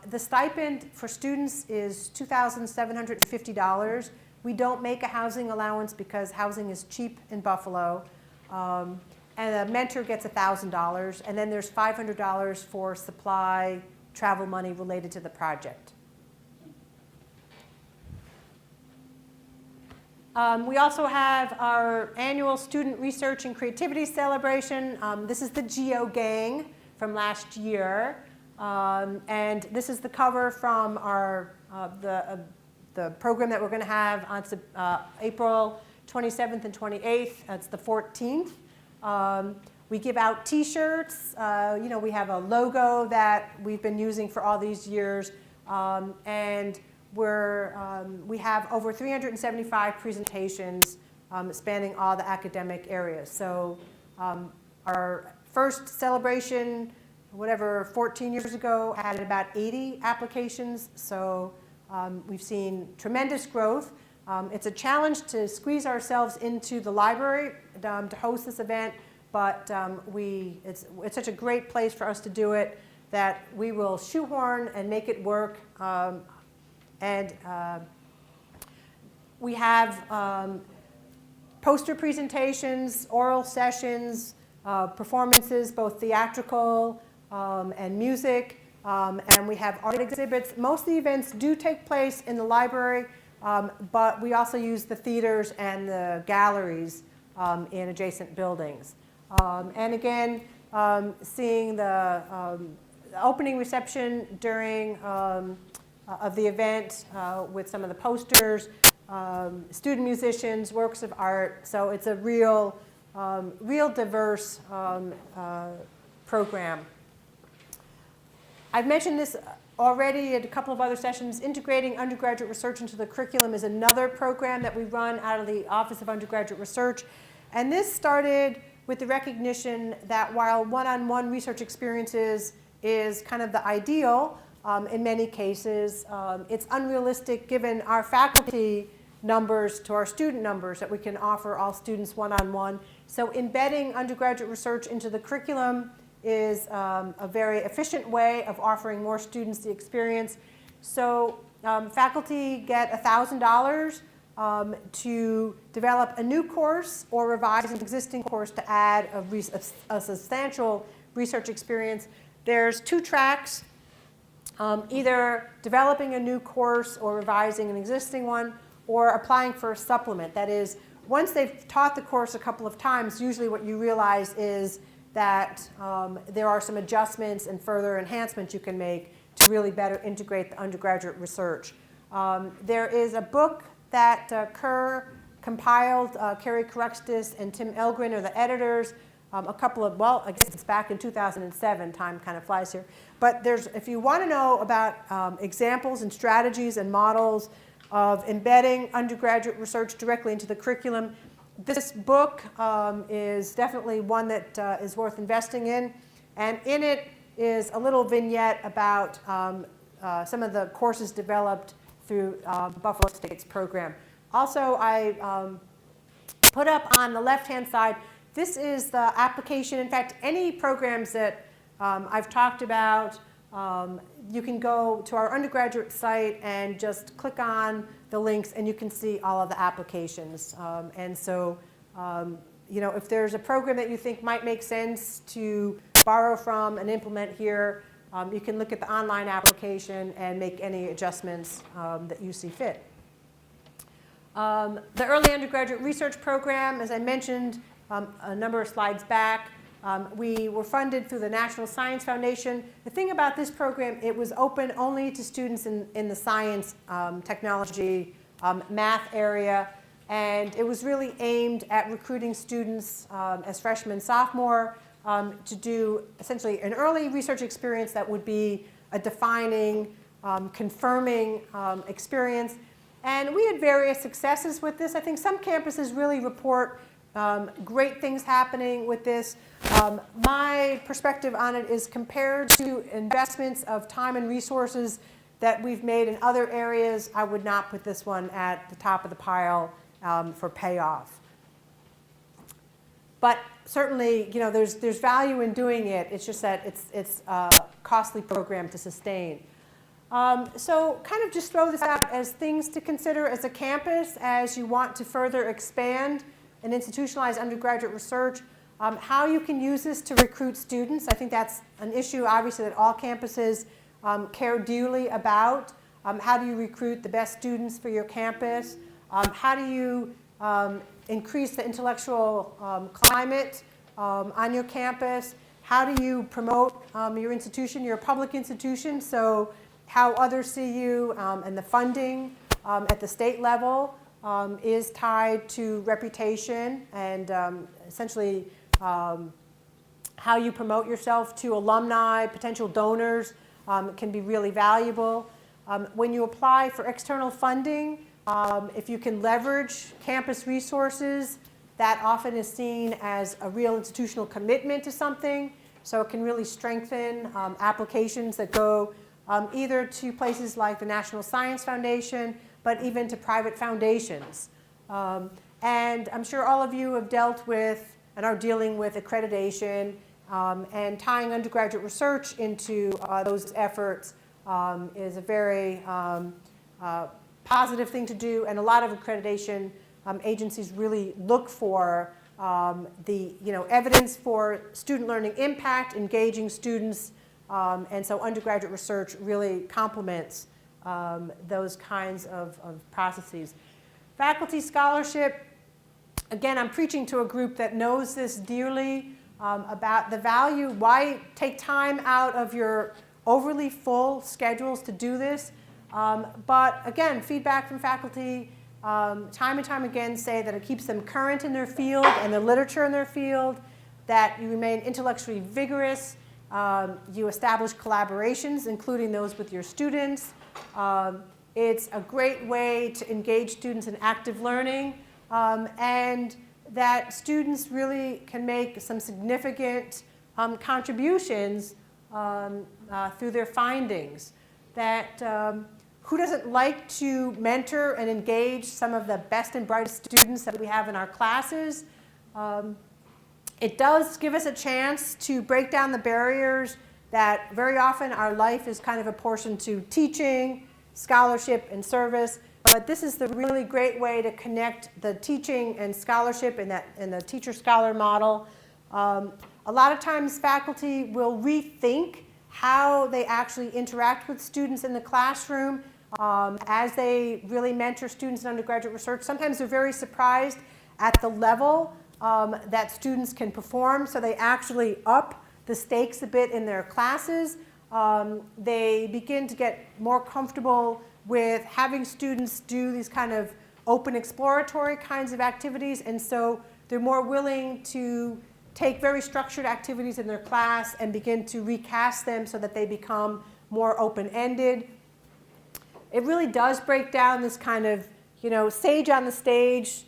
The stipend for students is $2,750. We don't make a housing allowance because housing is cheap in Buffalo. And a mentor gets $1,000. And then there's $500 for supply, travel money related to the project. We also have our annual Student Research and Creativity Celebration. This is the Geo Gang from last year. And this is the cover from our, the program that we're going to have on April 27th and 28th. That's the 14th. We give out T-shirts. You know, we have a logo that we've been using for all these years. And we have over 375 presentations spanning all the academic areas. So our first celebration, whatever, 14 years ago, had about 80 applications. So we've seen tremendous growth. It's a challenge to squeeze ourselves into the library to host this event, but it's such a great place for us to do it that we will shoehorn and make it work. We have poster presentations, oral sessions, performances, both theatrical and music, and we have art exhibits. Most of the events do take place in the library, but we also use the theaters and the galleries in adjacent buildings. And again, seeing the opening reception during of the event with some of the posters, student musicians, works of art. So it's a real diverse program. I've mentioned this already at a couple of other sessions. Integrating undergraduate research into the curriculum is another program that we run out of the Office of Undergraduate Research. And this started with the recognition that while one-on-one research experiences is kind of the ideal, in many cases, it's unrealistic given our faculty numbers to our student numbers that we can offer all students one-on-one. So embedding undergraduate research into the curriculum is a very efficient way of offering more students the experience. So faculty get $1,000 to develop a new course or revise an existing course to add a substantial research experience. There's 2 tracks, either developing a new course or revising an existing one, or applying for a supplement. That is, once they've taught the course a couple of times, usually what you realize is that there are some adjustments and further enhancements you can make to really better integrate the undergraduate research. There is a book that Kerr compiled, Carrie Caruxtis and Tim Elgren are the editors. A couple of, well, I guess it's back in 2007, time kind of flies here. But if you want to know about examples and strategies and models of embedding undergraduate research directly into the curriculum, this book is definitely one that is worth investing in. And in it is a little vignette about some of the courses developed through Buffalo State's program. Also, I put up on the left-hand side, this is the application. In fact, any programs that I've talked about, you can go to our undergraduate site and just click on the links and you can see all of the applications. And so, you know, if there's a program that you think might make sense to borrow from and implement here, you can look at the online application and make any adjustments that you see fit. The Early Undergraduate Research Program, as I mentioned a number of slides back, we were funded through the National Science Foundation. The thing about this program, it was open only to students in the science, technology, math area, and it was really aimed at recruiting students as freshmen and sophomore to do essentially an early research experience that would be a defining, confirming experience. And we had various successes with this. I think some campuses really report great things happening with this. My perspective on it is compared to investments of time and resources that we've made in other areas, I would not put this one at the top of the pile for payoff. But certainly, you know, there's value in doing it. It's just that it's a costly program to sustain. So kind of just throw this out as things to consider as a campus as you want to further expand and institutionalize undergraduate research, how you can use this to recruit students. I think that's an issue, obviously, that all campuses care dearly about. How do you recruit the best students for your campus? How do you increase the intellectual climate on your campus? How do you promote your institution? You're a public institution, so how others see you and the funding at the state level is tied to reputation and essentially how you promote yourself to alumni, potential donors can be really valuable. When you apply for external funding, if you can leverage campus resources, that often is seen as a real institutional commitment to something. So it can really strengthen applications that go either to places like the National Science Foundation, but even to private foundations. And I'm sure all of you have dealt with and are dealing with accreditation, and tying undergraduate research into those efforts is a very positive thing to do, and a lot of accreditation agencies really look for the evidence for student learning impact, engaging students, and so undergraduate research really complements those kinds of processes. Faculty scholarship, again, I'm preaching to a group that knows this dearly about the value. Why take time out of your overly full schedules to do this? But again, feedback from faculty time and time again say that it keeps them current in their field and the literature in their field, that you remain intellectually vigorous, you establish collaborations, including those with your students. It's a great way to engage students in active learning, and that students really can make some significant contributions through their findings. That who doesn't like to mentor and engage some of the best and brightest students that we have in our classes? It does give us a chance to break down the barriers that very often our life is kind of apportioned to teaching, scholarship, and service. But this is the really great way to connect the teaching and scholarship in the teacher-scholar model. A lot of times faculty will rethink how they actually interact with students in the classroom as they really mentor students in undergraduate research. Sometimes they're very surprised at the level that students can perform, so they actually up the stakes a bit in their classes. They begin to get more comfortable with having students do these kind of open exploratory kinds of activities, and so they're more willing to take very structured activities in their class and begin to recast them so that they become more open-ended. It really does break down this kind of, sage on the stage,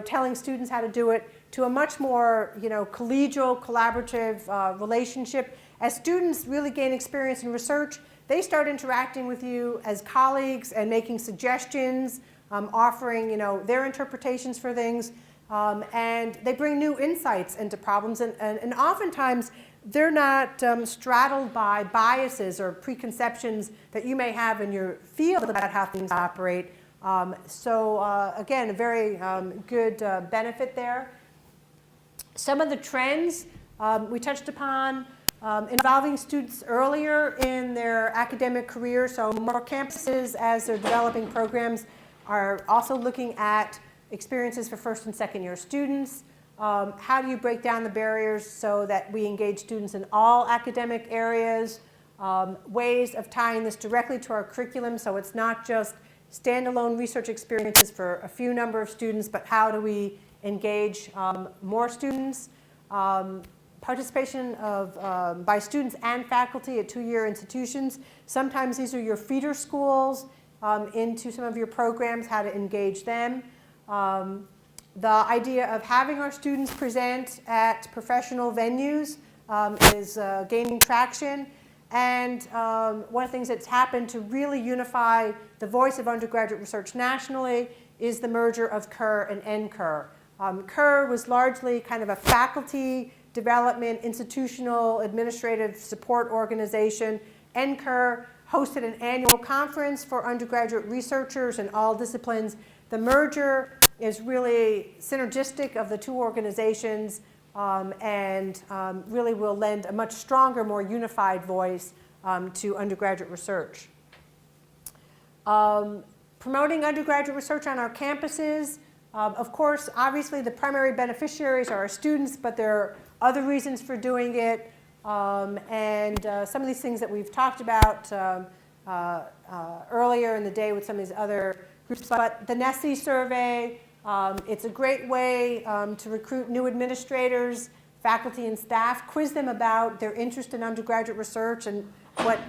telling students how to do it, to a much more, collegial, collaborative relationship. As students really gain experience in research, they start interacting with you as colleagues and making suggestions, offering, their interpretations for things, and they bring new insights into problems. And oftentimes, they're not straddled by biases or preconceptions that you may have in your field about how things operate. Again, a very good benefit there. Some of the trends we touched upon involving students earlier in their academic career. So more campuses, as they're developing programs, are also looking at experiences for first and second year students. How do you break down the barriers so that we engage students in all academic areas? Ways of tying this directly to our curriculum, so it's not just standalone research experiences for a few number of students, but how do we engage more students? Participation by students and faculty at two-year institutions. Sometimes these are your feeder schools into some of your programs, how to engage them. The idea of having our students present at professional venues is gaining traction. And one of the things that's happened to really unify the voice of undergraduate research nationally is the merger of CUR and NCUR. CUR was largely kind of a faculty development, institutional, administrative support organization. NCUR hosted an annual conference for undergraduate researchers in all disciplines. The merger is really synergistic of the two organizations and really will lend a much stronger, more unified voice to undergraduate research. Promoting undergraduate research on our campuses. Of course, obviously the primary beneficiaries are our students, but there are other reasons for doing it. And some of these things that we've talked about earlier in the day with some of these other groups. But the NESE survey, it's a great way to recruit new administrators, faculty, and staff, quiz them about their interest in undergraduate research and what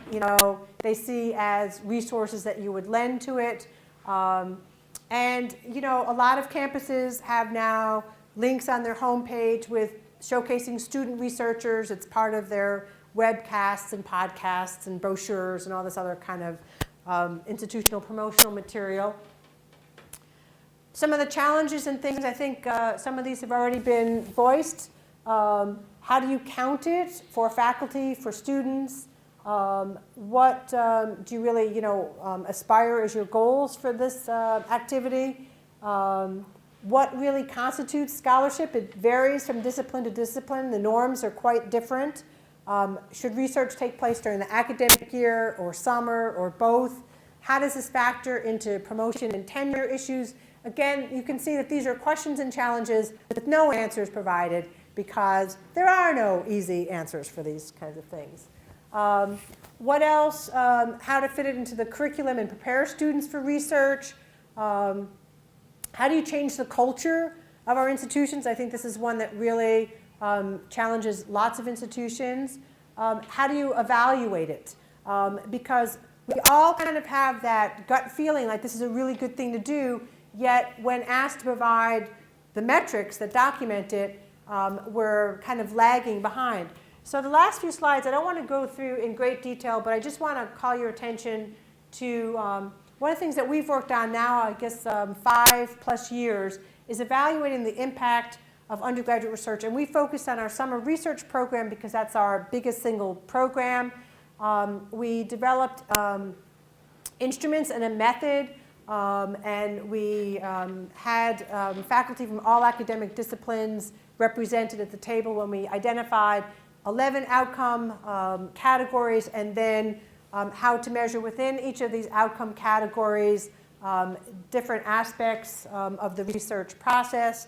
they see as resources that you would lend to it. And a lot of campuses have now links on their homepage with showcasing student researchers. It's part of their webcasts and podcasts and brochures and all this other kind of institutional promotional material. Some of the challenges and things, I think some of these have already been voiced. How do you count it for faculty, for students? What do you really, aspire as your goals for this activity? What really constitutes scholarship? It varies from discipline to discipline. The norms are quite different. Should research take place during the academic year or summer or both? How does this factor into promotion and tenure issues? Again, you can see that these are questions and challenges with no answers provided because there are no easy answers for these kinds of things. What else? How to fit it into the curriculum and prepare students for research. How do you change the culture of our institutions? I think this is one that really challenges lots of institutions. How do you evaluate it? Because we all kind of have that gut feeling like this is a really good thing to do, yet when asked to provide the metrics that document it, we're kind of lagging behind. So the last few slides, I don't want to go through in great detail, but I just want to call your attention to one of the things that we've worked on now, I guess 5+ years, is evaluating the impact of undergraduate research. And we focused on our summer research program because that's our biggest single program. We developed instruments and a method, and we had faculty from all academic disciplines represented at the table when we identified 11 outcome categories, and then how to measure within each of these outcome categories different aspects of the research process.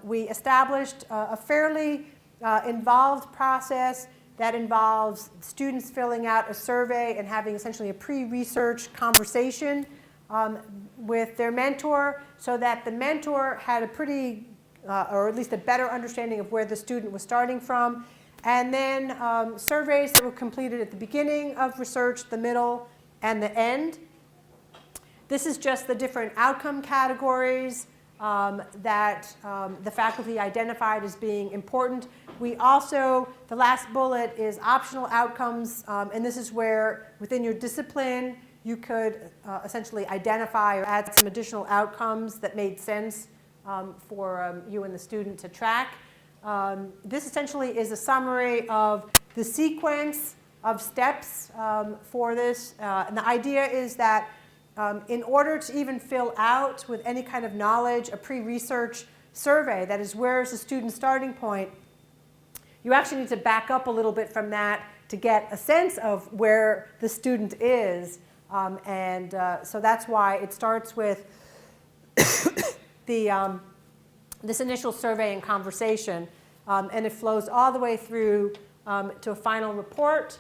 We established a fairly involved process that involves students filling out a survey and having essentially a pre-research conversation with their mentor so that the mentor had a pretty, or at least a better understanding of where the student was starting from. And then surveys that were completed at the beginning of research, the middle, and the end. This is just the different outcome categories that the faculty identified as being important. We also, the last bullet is optional outcomes, and this is where within your discipline you could essentially identify or add some additional outcomes that made sense for you and the student to track. This essentially is a summary of the sequence of steps for this. And the idea is that in order to even fill out with any kind of knowledge a pre-research survey, that is, where is the student's starting point, you actually need to back up a little bit from that to get a sense of where the student is. So that's why it starts with this initial survey and conversation, and it flows all the way through to a final report.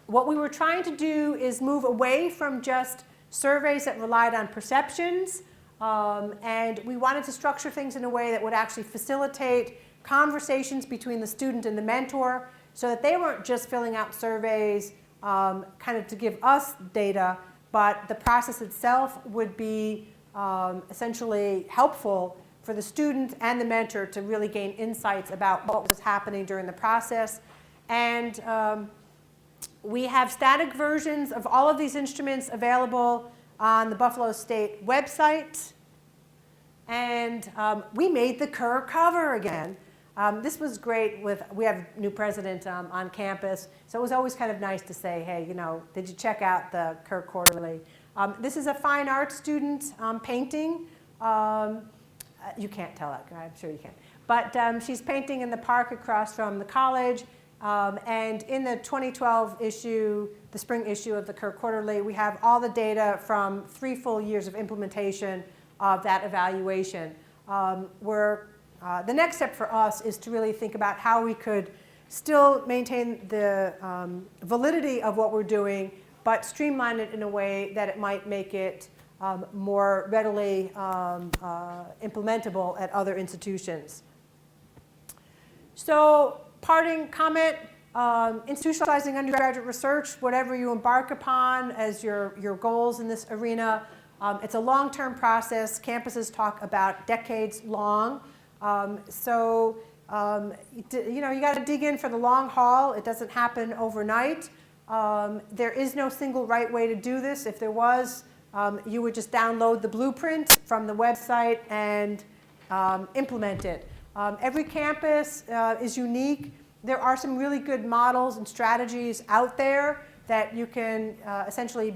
What we were trying to do is move away from just surveys that relied on perceptions, and we wanted to structure things in a way that would actually facilitate conversations between the student and the mentor so that they weren't just filling out surveys kind of to give us data, but the process itself would be essentially helpful for the student and the mentor to really gain insights about what was happening during the process. And we have static versions of all of these instruments available on the Buffalo State website. And we made the Kerr cover again. This was great. We have a new president on campus, so it was always kind of nice to say, hey, did you check out the Kerr Quarterly? This is a fine arts student painting. You can't tell that, I'm sure you can. But she's painting in the park across from the college. And in the 2012 issue, the spring issue of the Kerr Quarterly, we have all the data from 3 full years of implementation of that evaluation. The next step for us is to really think about how we could still maintain the validity of what we're doing, but streamline it in a way that it might make it more readily implementable at other institutions. So, parting comment, institutionalizing undergraduate research, whatever you embark upon as your goals in this arena, it's a long-term process. Campuses talk about decades long. You got to dig in for the long haul. It doesn't happen overnight. There is no single right way to do this. If there was, you would just download the blueprint from the website and implement it. Every campus is unique. There are some really good models and strategies out there that you can essentially,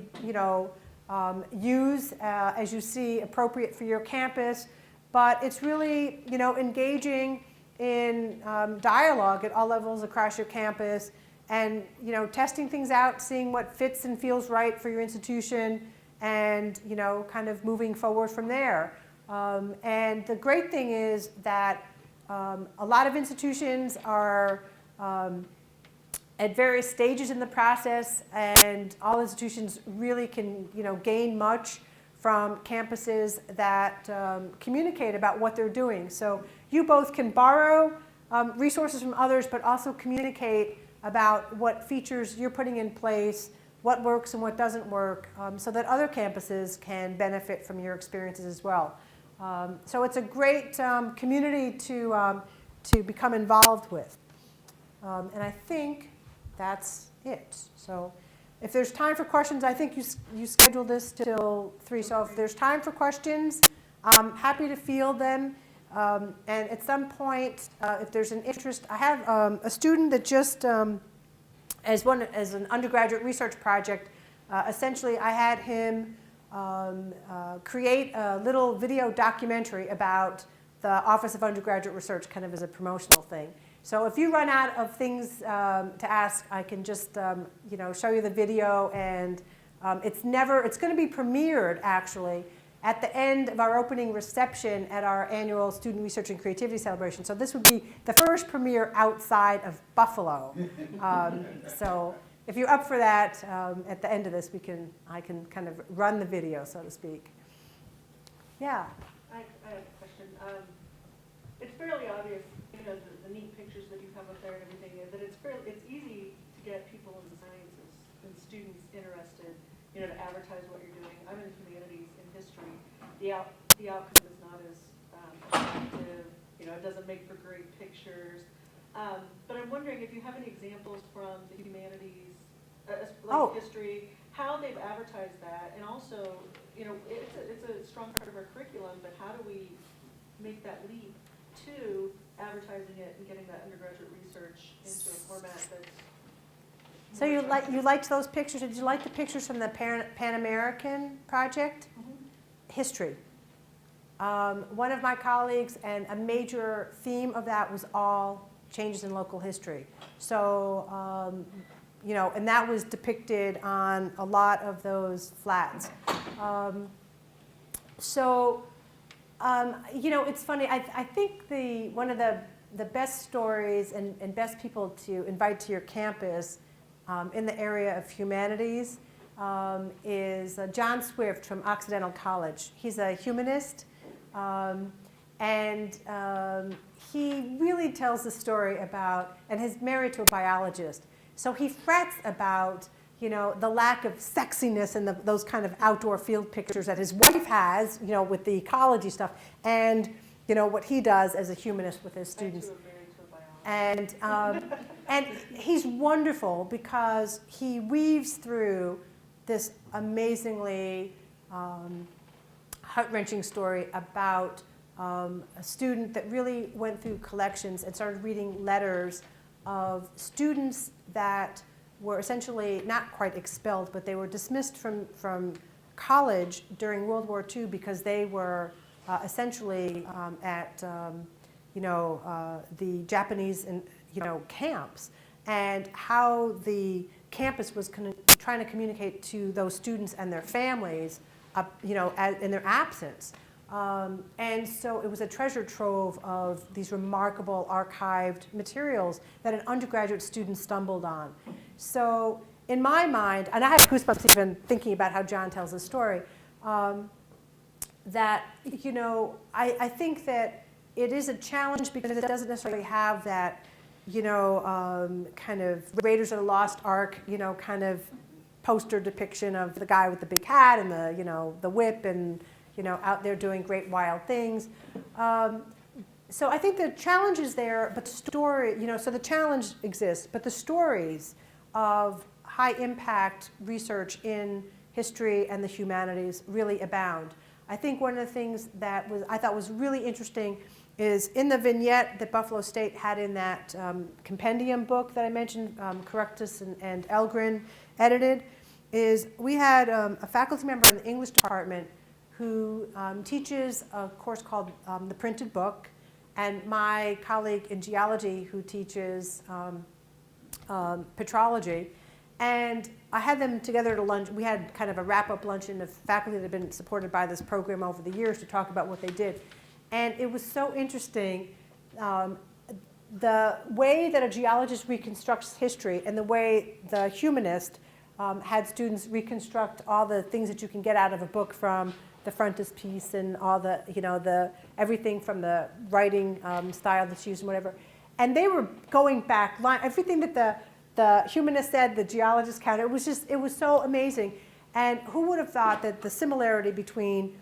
use as you see appropriate for your campus. But it's really, engaging in dialogue at all levels across your campus, and testing things out, seeing what fits and feels right for your institution, and kind of moving forward from there. And the great thing is that a lot of institutions are at various stages in the process, and all institutions really can gain much from campuses that communicate about what they're doing. So you both can borrow resources from others, but also communicate about what features you're putting in place, what works and what doesn't work, so that other campuses can benefit from your experiences as well. So it's a great community to become involved with. And I think that's it. So if there's time for questions, I think you scheduled this till 3. So if there's time for questions, I'm happy to field them. And at some point, if there's an interest, I have a student that just, as an undergraduate research project, essentially I had him create a little video documentary about the Office of Undergraduate Research, kind of as a promotional thing. So if you run out of things to ask, I can just show you the video, and it's going to be premiered actually at the end of our opening reception at our annual Student Research and Creativity Celebration. So this would be the first premiere outside of Buffalo. So if you're up for that, at the end of this, I can kind of run the video, so to speak. Yeah. I have a question. It's fairly obvious, the neat pictures that you have up there and everything, that it's easy to get people in the sciences and students interested, to advertise what you're doing. I'm in humanities and history. The outcome is not as attractive. It doesn't make for great pictures. But I'm wondering if you have any examples from the humanities, history, how they've advertised that, and also, it's a strong part of our curriculum, but how do we make that leap to advertising it and getting that undergraduate research into a format that's So you liked those pictures? Did you like the pictures from the Pan American project? Mm-hmm. History. One of my colleagues, and a major theme of that was all changes in local history. So, and that was depicted on a lot of those flats. It's funny. I think one of the best stories and best people to invite to your campus in the area of humanities is John Swift from Occidental College. He's a humanist, and he really tells the story about, and he's married to a biologist, so he frets about the lack of sexiness in those kind of outdoor field pictures that his wife has, with the ecology stuff, and what he does as a humanist with his students. And he's wonderful because he weaves through this amazingly heart-wrenching story about a student that really went through collections and started reading letters of students that were essentially not quite expelled, but they were dismissed from college during World War II because they were essentially at the Japanese camps, and how the campus was trying to communicate to those students and their families, in their absence, And so it was a treasure trove of these remarkable archived materials that an undergraduate student stumbled on. So in my mind, and I have goosebumps even thinking about how John tells the story, that, you know, I think that it is a challenge because it doesn't necessarily have that, you know, kind of Raiders of the Lost Ark, you know, kind of poster depiction of the guy with the big hat and the, you know, the whip and, you know, out there doing great wild things. So I think the challenge is there, but the story, you know, so the challenge exists, but the stories of high impact research in history and the humanities really abound. I think one of the things that I thought was really interesting is in the vignette that Buffalo State had in that compendium book that I mentioned, Correctus and Elgrin edited, is we had a faculty member in the English department who teaches a course called The Printed Book, and my colleague in geology who teaches petrology. And I had them together to lunch. We had kind of a wrap-up luncheon of faculty that had been supported by this program over the years to talk about what they did. And it was so interesting, the way that a geologist reconstructs history and the way the humanist had students reconstruct all the things that you can get out of a book from the frontispiece and all the, you know, everything from the writing style that's used and whatever. And they were going back, everything that the humanist said, the geologist counted. It was so amazing. And who would have thought that the similarity between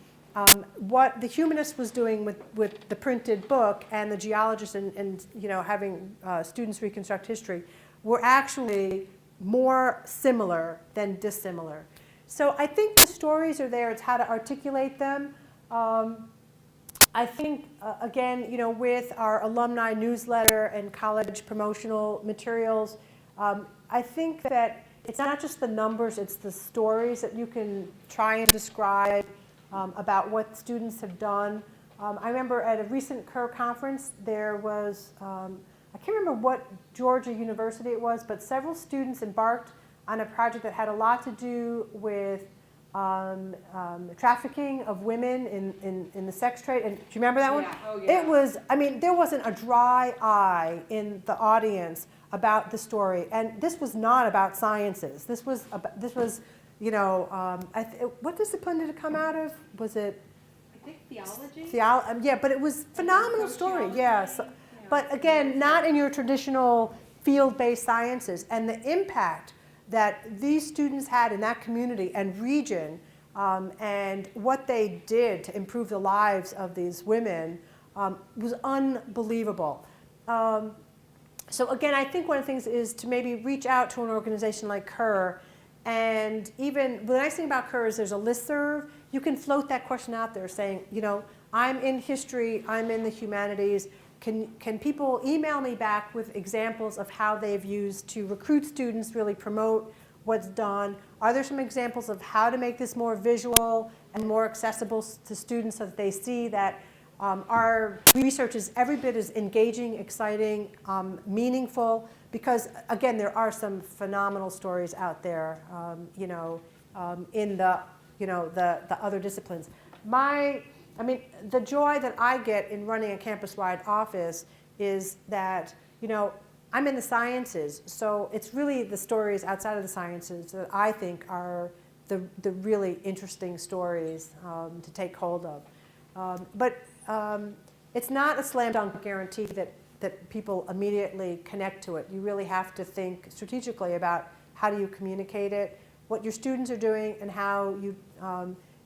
what the humanist was doing with the printed book and the geologist and you know, having students reconstruct history were actually more similar than dissimilar. So I think the stories are there. It's how to articulate them. I think, again, you know, with our alumni newsletter and college promotional materials, I think that it's not just the numbers, it's the stories that you can try and describe about what students have done. I remember at a recent Kerr conference, there was, I can't remember what Georgia University it was, but several students embarked on a project that had a lot to do with trafficking of women in the sex trade. And do you remember that one? Yeah. Oh, yeah. It was, I mean, there wasn't a dry eye in the audience about the story. And this was not about sciences. This was, you know, what discipline did it come out of? Was it? I think theology? Yeah, but it was phenomenal story, yeah. So, but again, not in your traditional field-based sciences. And the impact that these students had in that community and region and what they did to improve the lives of these women was unbelievable. So again, I think one of the things is to maybe reach out to an organization like Kerr, and even, the nice thing about Kerr is there's a listserv. You can float that question out there saying, you know, I'm in history, I'm in the humanities. Can people email me back with examples of how they've used to recruit students, really promote what's done? Are there some examples of how to make this more visual and more accessible to students so that they see that our research is every bit as engaging, exciting, meaningful? Because again, there are some phenomenal stories out there, you know, in the, you know, the other disciplines. I mean, the joy that I get in running a campus-wide office is that, you know, I'm in the sciences, so it's really the stories outside of the sciences that I think are the really interesting stories to take hold of. But it's not a slam dunk guarantee that people immediately connect to it. You really have to think strategically about how do you communicate it, what your students are doing, and how you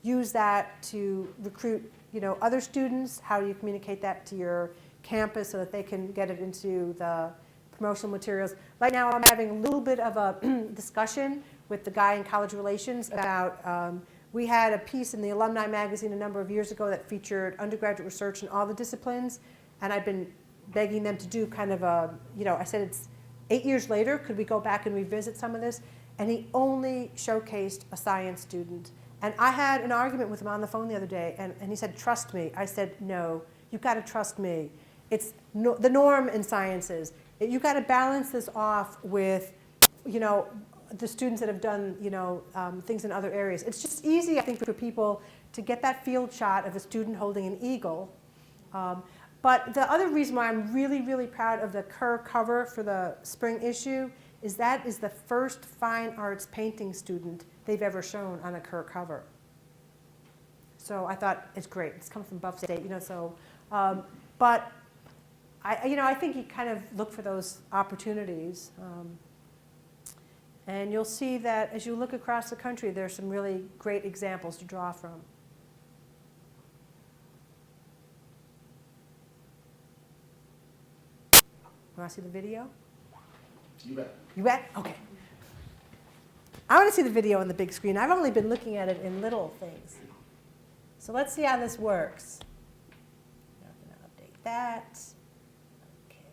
use that to recruit, you know, other students. How do you communicate that to your campus so that they can get it into the promotional materials? Right now I'm having a little bit of a discussion with the guy in college relations about, we had a piece in the Alumni magazine a number of years ago that featured undergraduate research in all the disciplines, and I've been begging them to do kind of a, you know, I said it's 8 years later, could we go back and revisit some of this? And he only showcased a science student. And I had an argument with him on the phone the other day, and he said, trust me. I said, no, you've got to trust me. It's the norm in sciences. You've got to balance this off with, you know, the students that have done, you know, things in other areas. It's just easy, I think, for people to get that field shot of a student holding an eagle. But the other reason why I'm really, really proud of the Kerr cover for the spring issue is that is the first fine arts painting student they've ever shown on a Kerr cover. So I thought it's great. It's come from Buff State, so, but I think you kind of look for those opportunities. And you'll see that as you look across the country, there's some really great examples to draw from. You want to see the video? You bet. You bet? Okay. I want to see the video on the big screen. I've only been looking at it in little things. So let's see how this works. I'm going to update that. Okay.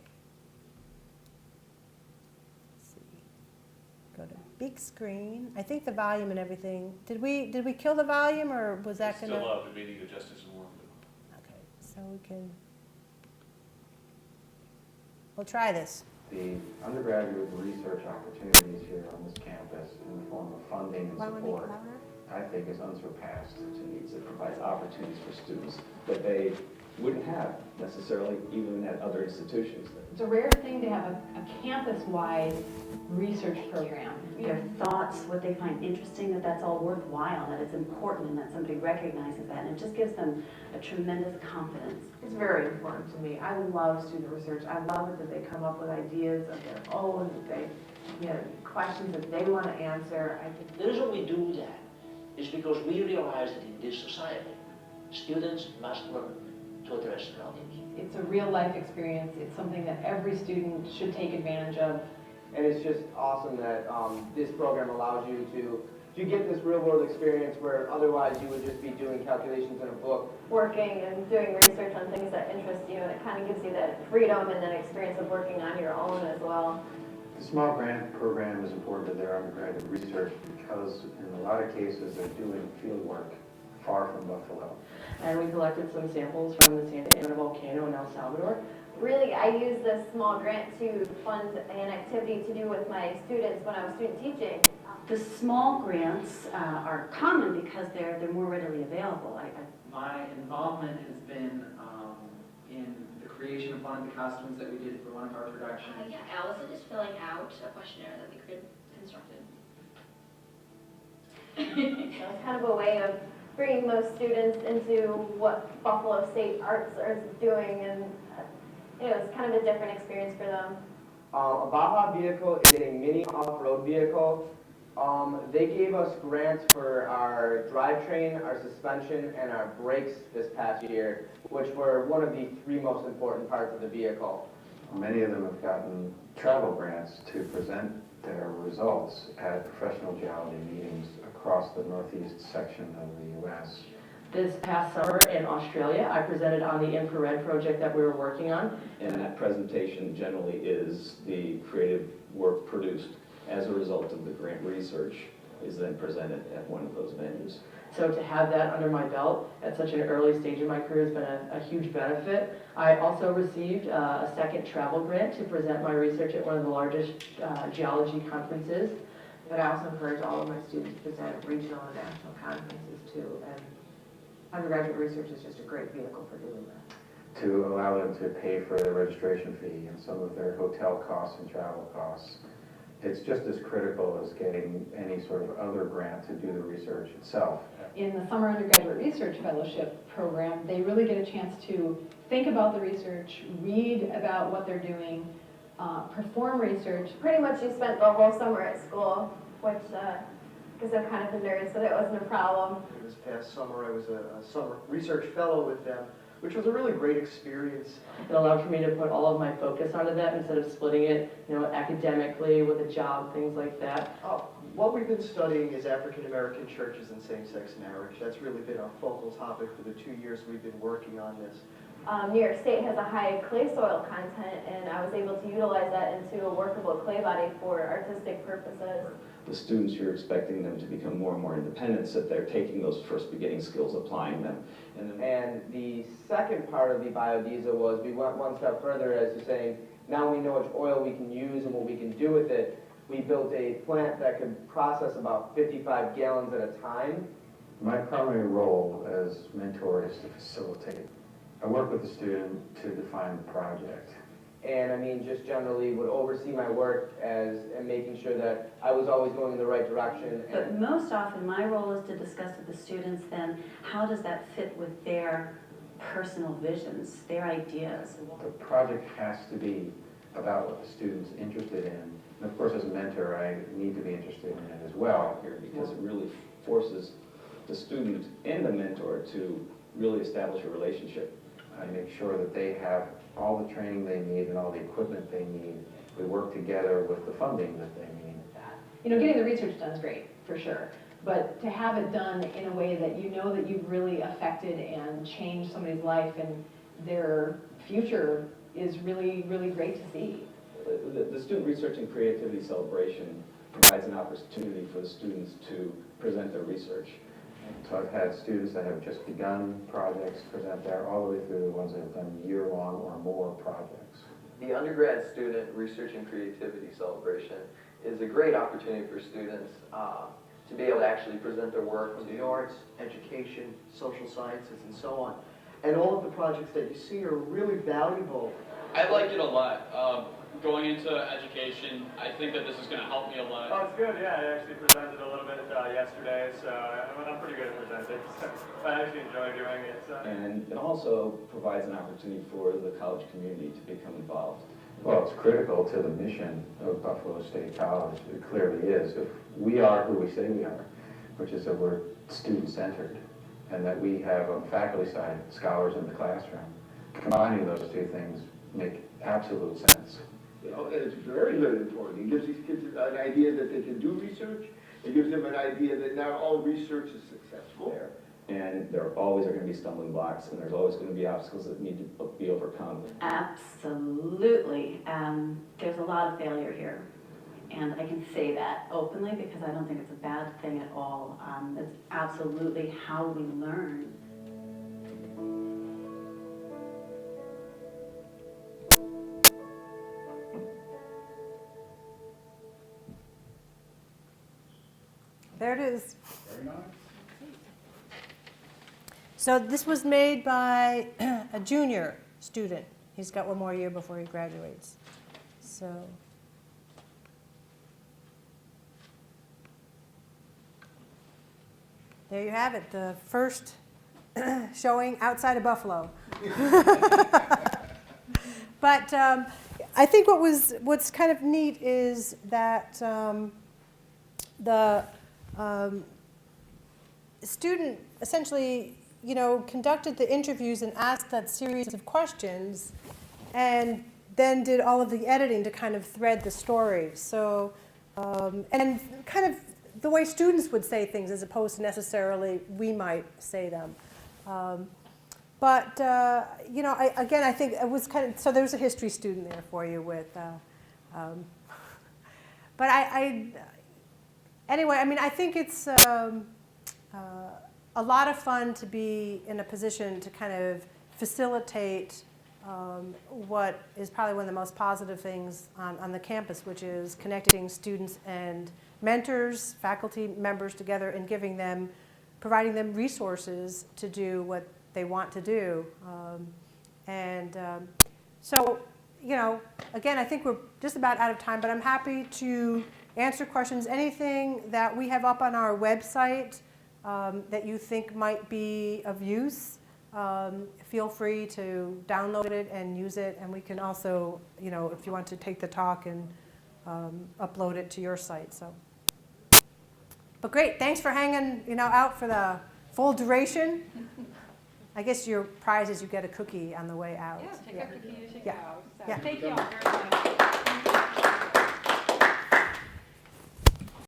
Let's see. Go to big screen. I think the volume and everything. Did we kill the volume, or was that going to? It's still up. It may need adjusted some more. Okay. So we can. We'll try this. The undergraduate research opportunities here on this campus in the form of funding and support, I think, is unsurpassed. Opportunities. It provides opportunities for students that they wouldn't have necessarily even at other institutions. It's a rare thing to have a campus-wide research program. Their thoughts, what they find interesting, that's all worthwhile, that it's important, and that somebody recognizes that, and it just gives them a tremendous confidence. It's very important to me. I love student research. I love it that they come up with ideas of their own, that they, questions that they want to answer. I think the reason we do that is because we realize that in this society, students must learn to address surroundings. It's a real-life experience. It's something that every student should take advantage of. And it's just awesome that this program allows you to get this real-world experience where otherwise you would just be doing calculations in a book. Working and doing research on things that interest you, and it kind of gives you that freedom and that experience of working on your own as well. The small grant program is important to their undergraduate research because in a lot of cases they're doing field work far from Buffalo. And we collected some samples from the Centennial volcano in El Salvador. Really, I used this small grant to fund an activity to do with my students when I was student teaching. The small grants are common because they're more readily available. My involvement has been in the creation of one of the costumes that we did for one of our productions. Yeah, Allison is filling out a questionnaire that we constructed. So it's kind of a way of bringing those students into what Buffalo State Arts is doing, and it's kind of a different experience for them. A Baja vehicle is a mini off-road vehicle. They gave us grants for our drivetrain, our suspension, and our brakes this past year, which were one of the 3 most important parts of the vehicle. Many of them have gotten travel grants to present their results at professional geology meetings across the northeast section of the U.S. This past summer in Australia, I presented on the infrared project that we were working on. And that presentation generally is the creative work produced as a result of the grant research is then presented at one of those venues. So to have that under my belt at such an early stage in my career has been a huge benefit. I also received a second travel grant to present my research at one of the largest geology conferences. But I also encourage all of my students to present at regional and national conferences too. And undergraduate research is just a great vehicle for doing that. To allow them to pay for their registration fee and some of their hotel costs and travel costs. It's just as critical as getting any sort of other grant to do the research itself. In the Summer Undergraduate Research Fellowship program, they really get a chance to think about the research, read about what they're doing, perform research. Pretty much you spent the whole summer at school, which, because I'm kind of a nerd, so that wasn't a problem. This past summer, I was a summer research fellow with them, which was a really great experience. It allowed for me to put all of my focus onto that instead of splitting it, academically with a job, things like that. What we've been studying is African American churches and same-sex marriage. That's really been our focal topic for the 2 years we've been working on this. New York State has a high clay soil content, and I was able to utilize that into a workable clay body for artistic purposes. The students, you're expecting them to become more and more independent, so that they're taking those first beginning skills, applying them. And the second part of the biodiesel was we went one step further as to saying, now we know which oil we can use and what we can do with it. We built a plant that could process about 55 gallons at a time My primary role as mentor is to facilitate. I work with the student to define the project. And I mean, just generally would oversee my work and making sure that I was always going in the right direction. But most often, my role is to discuss with the students then, how does that fit with their personal visions, their ideas? The project has to be about what the student's interested in. And of course, as a mentor, I need to be interested in it as well. Here, because it really forces the student and the mentor to really establish a relationship. I make sure that they have all the training they need and all the equipment they need. We work together with the funding that they need. You know, getting the research done is great, for sure. But to have it done in a way that you know that you've really affected and changed somebody's life and their future is really, really great to see. The Student Research and Creativity Celebration provides an opportunity for the students to present their research. So I've had students that have just begun projects present there, all the way through the ones that have done year-long or more projects. The Undergrad Student Research and Creativity Celebration is a great opportunity for students to be able to actually present their work From the arts, education, social sciences, and so on. And all of the projects that you see are really valuable. I like it a lot. Going into education, I think that this is going to help me a lot. Oh, it's good, yeah. I actually presented a little bit yesterday, so I'm pretty good at presenting. So I actually enjoy doing it. So. And it also provides an opportunity for the college community to become involved. Well, it's critical to the mission of Buffalo State College. It clearly is. If we are who we say we are, which is that we're student-centered, and that we have on the faculty side scholars in the classroom, combining those two things make absolute sense. You know, and it's very, very important. It gives these kids an idea that they can do research. It gives them an idea that not all research is successful. And there always are going to be stumbling blocks, and there's always going to be obstacles that need to be overcome. Absolutely. There's a lot of failure here. And I can say that openly because I don't think it's a bad thing at all. It's absolutely how we learn. There it is. Very nice. So this was made by a junior student. He's got one more year before he graduates. So there you have it, the first showing outside of Buffalo. But I think what's kind of neat is that the student essentially, conducted the interviews and asked that series of questions, and then did all of the editing to kind of thread the story. So, and kind of the way students would say things as opposed to necessarily we might say them. But I think it was kind of, so there was a history student there for you with, but anyway, I mean, I think it's a lot of fun to be in a position to kind of facilitate what is probably one of the most positive things on the campus, which is connecting students and mentors, faculty members together and providing them resources to do what they want to do. So, again, I think we're just about out of time, but I'm happy to answer questions. Anything that we have up on our website that you think might be of use, feel free to download it and use it. And we can also, if you want to take the talk and upload it to your site. So, but great, thanks for hanging, out for the full duration. I guess your prize is you get a cookie on the way out. Yeah, take a cookie, you take Yeah. out. So Yeah. thank you all very much.